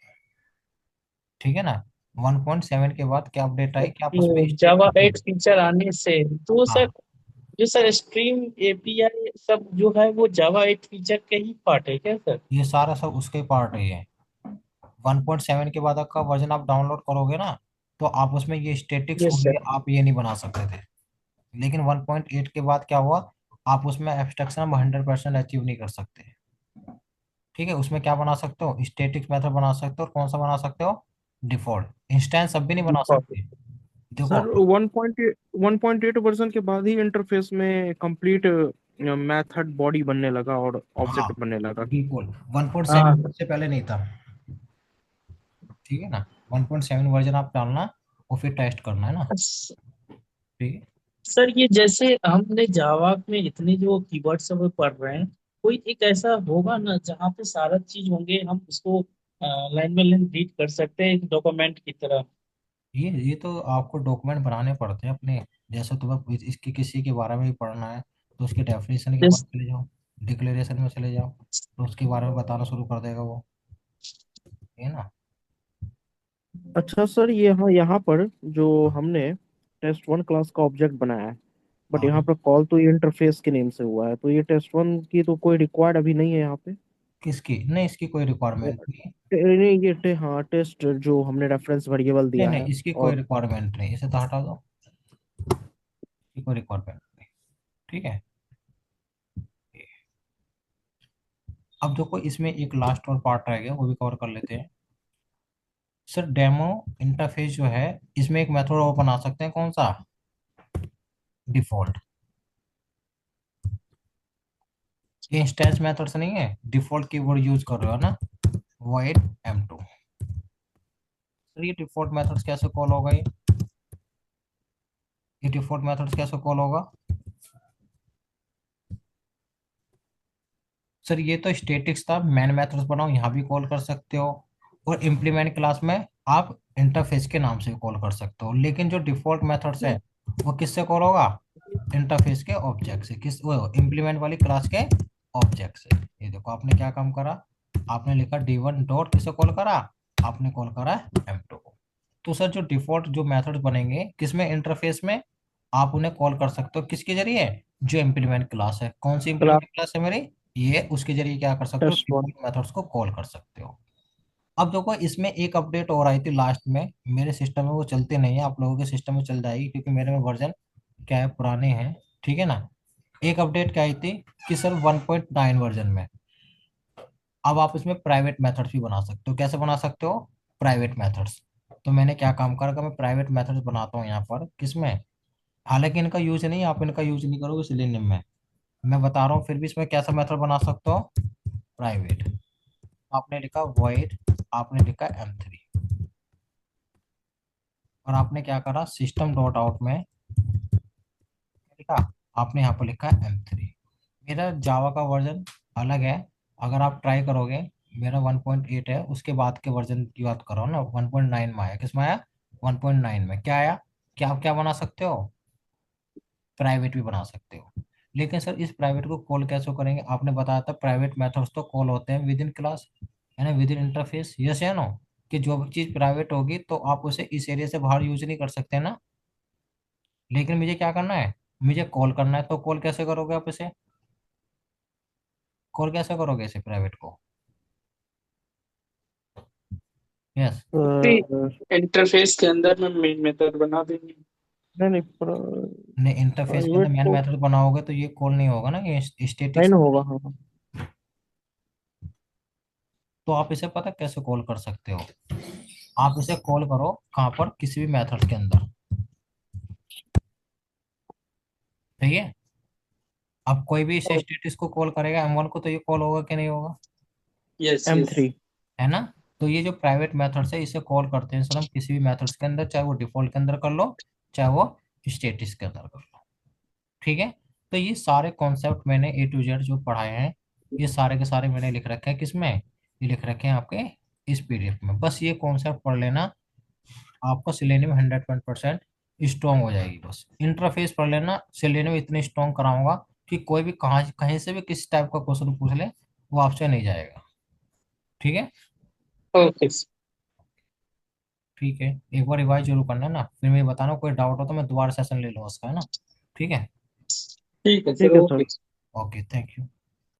ठीक है ना। 1.7 के बाद क्या अपडेट आई कि आप उसमें जावा स्टैटिक, 8 फीचर आने से तो सर, हाँ जो सर स्ट्रीम एपीआई सब जो है वो जावा 8 फीचर के ही पार्ट है क्या सर? ये सारा सब उसके पार्ट है ये, 1.7 के बाद का वर्जन आप डाउनलोड करोगे ना, तो आप उसमें ये स्टेटिक्स यस और सर। ये आप ये नहीं बना सकते थे। लेकिन 1.8 के बाद क्या हुआ, आप उसमें एब्स्ट्रैक्शन 100% अचीव नहीं कर सकते। ठीक है, उसमें क्या बना सकते हो, स्टैटिक मेथड बना सकते हो, और कौन सा बना सकते हो, डिफॉल्ट। इंस्टेंस अब भी नहीं बना सकते। देखो, सर 1.8 वर्जन के बाद ही इंटरफेस में कंप्लीट मेथड बॉडी बनने लगा और हाँ ऑब्जेक्ट बनने लगा। बिल्कुल, 1.7 हाँ से पहले नहीं था। ठीक है ना, 1.7 वर्जन आप डालना और फिर टेस्ट करना है ना। स- ठीक है। सर, ये जैसे हमने जावा में इतने जो कीवर्ड सब पढ़ रहे हैं, कोई एक ऐसा होगा ना जहाँ पे सारा चीज होंगे, हम उसको लाइन बाय लाइन रीड कर सकते हैं एक डॉक्यूमेंट की तरह। ये तो आपको डॉक्यूमेंट बनाने पड़ते हैं अपने। जैसे तुम्हें इसकी किसी के बारे में भी पढ़ना है, तो उसकी डेफिनेशन के पास जैस- चले जाओ, डिक्लेरेशन में चले जाओ, तो उसके बारे में बताना शुरू कर देगा वो। है ना। अच्छा सर, ये यहाँ यहाँ पर जो हमने टेस्ट वन क्लास का ऑब्जेक्ट बनाया है, बट यहाँ हाँ, पर कॉल तो ये इंटरफेस के नेम से हुआ है, तो ये टेस्ट वन की तो कोई रिक्वायर्ड अभी नहीं है यहाँ पे। किसकी नहीं, इसकी कोई रिक्वायरमेंट नहीं है। नहीं, हाँ, टेस्ट जो हमने रेफरेंस वेरिएबल नहीं दिया नहीं, है। इसकी कोई और रिक्वायरमेंट नहीं, इसे तो हटा दो, इसकी कोई रिक्वायरमेंट नहीं। ठीक है। अब देखो, इसमें एक लास्ट और पार्ट रह गया, वो भी कवर कर लेते हैं। सर डेमो इंटरफेस जो है, इसमें एक मेथड और बना सकते हैं, कौन सा, डिफॉल्ट। ये इंस्टेंस मेथड्स नहीं है, डिफॉल्ट कीवर्ड यूज कर रहे हो ना, void m2। सर ये डिफॉल्ट मेथड्स कैसे कॉल होगा, ये डिफॉल्ट मेथड्स कैसे कॉल होगा। सर ये तो स्टेटिक्स था, मैन मेथड्स बनाओ यहाँ भी कॉल कर सकते हो, और इम्प्लीमेंट क्लास में आप इंटरफेस के नाम से कॉल कर सकते हो। लेकिन जो डिफॉल्ट मेथड्स है, वो किससे कॉल होगा, इंटरफेस के ऑब्जेक्ट से, किस वो इम्प्लीमेंट वाली क्लास के ऑब्जेक्ट से। ये देखो आपने क्या काम करा, आपने लिखा d1 डॉट किसे कॉल करा, आपने कॉल करा m2 को। तो सर जो डिफॉल्ट जो मेथड बनेंगे किसमें, इंटरफेस में, आप उन्हें कॉल कर सकते हो किसके जरिए, जो इम्प्लीमेंट क्लास है, कौन सी क्लास इम्प्लीमेंट क्लास है मेरी, ये, उसके जरिए क्या कर सकते हो, टेस्ट वन। डिफॉल्ट मेथड्स को कॉल कर सकते हो। अब देखो, इसमें एक अपडेट और आई थी लास्ट में, मेरे सिस्टम में वो चलते नहीं है, आप लोगों के सिस्टम में चल जाएगी, क्योंकि मेरे में वर्जन क्या है, पुराने हैं। ठीक है ना। एक अपडेट क्या आई थी, कि सर 1.9 वर्जन में अब आप इसमें प्राइवेट मेथड्स भी बना सकते हो। कैसे बना सकते हो, प्राइवेट मेथड्स। तो मैंने क्या काम करा कि मैं प्राइवेट मेथड्स बनाता हूँ यहाँ पर, किसमें, हालांकि इनका यूज नहीं, आप इनका यूज नहीं करोगे सिलेनियम में, मैं बता रहा हूँ फिर भी इसमें कैसा मेथड बना सकते हो, प्राइवेट। आपने लिखा void, आपने लिखा m3, और आपने क्या करा, सिस्टम डॉट आउट में लिखा, आपने यहाँ पर लिखा m3। मेरा जावा का वर्जन अलग है, अगर आप ट्राई करोगे, मेरा 1.8 है, उसके बाद के वर्जन की बात करो ना, 1.9 में आया, किसमें आया, 1.9 में क्या आया, क्या आप क्या बना सकते हो, प्राइवेट भी बना सकते हो। लेकिन सर इस प्राइवेट को कॉल कैसे करेंगे, आपने बताया था प्राइवेट मेथड्स तो कॉल होते हैं विद इन क्लास, है ना, विद इन इंटरफेस, यस या नो, कि जो भी चीज प्राइवेट होगी तो आप उसे इस एरिया से बाहर यूज नहीं कर सकते ना। लेकिन मुझे क्या करना है, मुझे कॉल करना है, तो कॉल कैसे करोगे आप इसे, कॉल कैसे करोगे इसे प्राइवेट को, यस। इंटरफेस के अंदर में मेन मेथड बना देंगे। नहीं नहीं, नहीं, इंटरफेस के अंदर प्राइवेट मैन तो मेथड बनाओगे तो ये कॉल नहीं होगा ना, ये नहीं स्टेटिक्स। ना होगा, हाँ हाँ। तो आप इसे पता कैसे कॉल कर सकते हो, आप इसे कॉल करो कहाँ पर, किसी भी मेथड के अंदर। ठीक है। अब कोई भी इसे स्टेटस को कॉल करेगा m1 को, तो ये कॉल होगा कि नहीं होगा, यस यस। M3। है ना। तो ये जो प्राइवेट मेथड्स है, इसे कॉल करते हैं सर हम किसी भी मेथड्स के अंदर, चाहे वो डिफॉल्ट के अंदर कर लो, चाहे वो स्टेटस के अंदर कर लो। ठीक है। तो ये सारे कॉन्सेप्ट मैंने ए टू जेड जो पढ़ाए हैं, ये सारे के सारे मैंने लिख रखे हैं किसमें, ये लिख रखे हैं आपके इस पीडीएफ में। बस ये कॉन्सेप्ट पढ़ लेना, आपको सिलेनियम 100% स्ट्रॉन्ग हो जाएगी। बस इंटरफेस पढ़ लेना, सिलेनियम इतनी स्ट्रॉन्ग कराऊंगा कि कोई भी कहाँ कहीं से भी किस टाइप का क्वेश्चन पूछ ले, वो आपसे नहीं जाएगा। ठीक है। ओके। ठीक है, एक बार रिवाइज जरूर करना ना, फिर मुझे बताना, कोई डाउट हो तो मैं दोबारा सेशन ले लूँ उसका, है ना। ठीक है। ठीक है सर, ठीक है okay. Sir. Okay, thank you.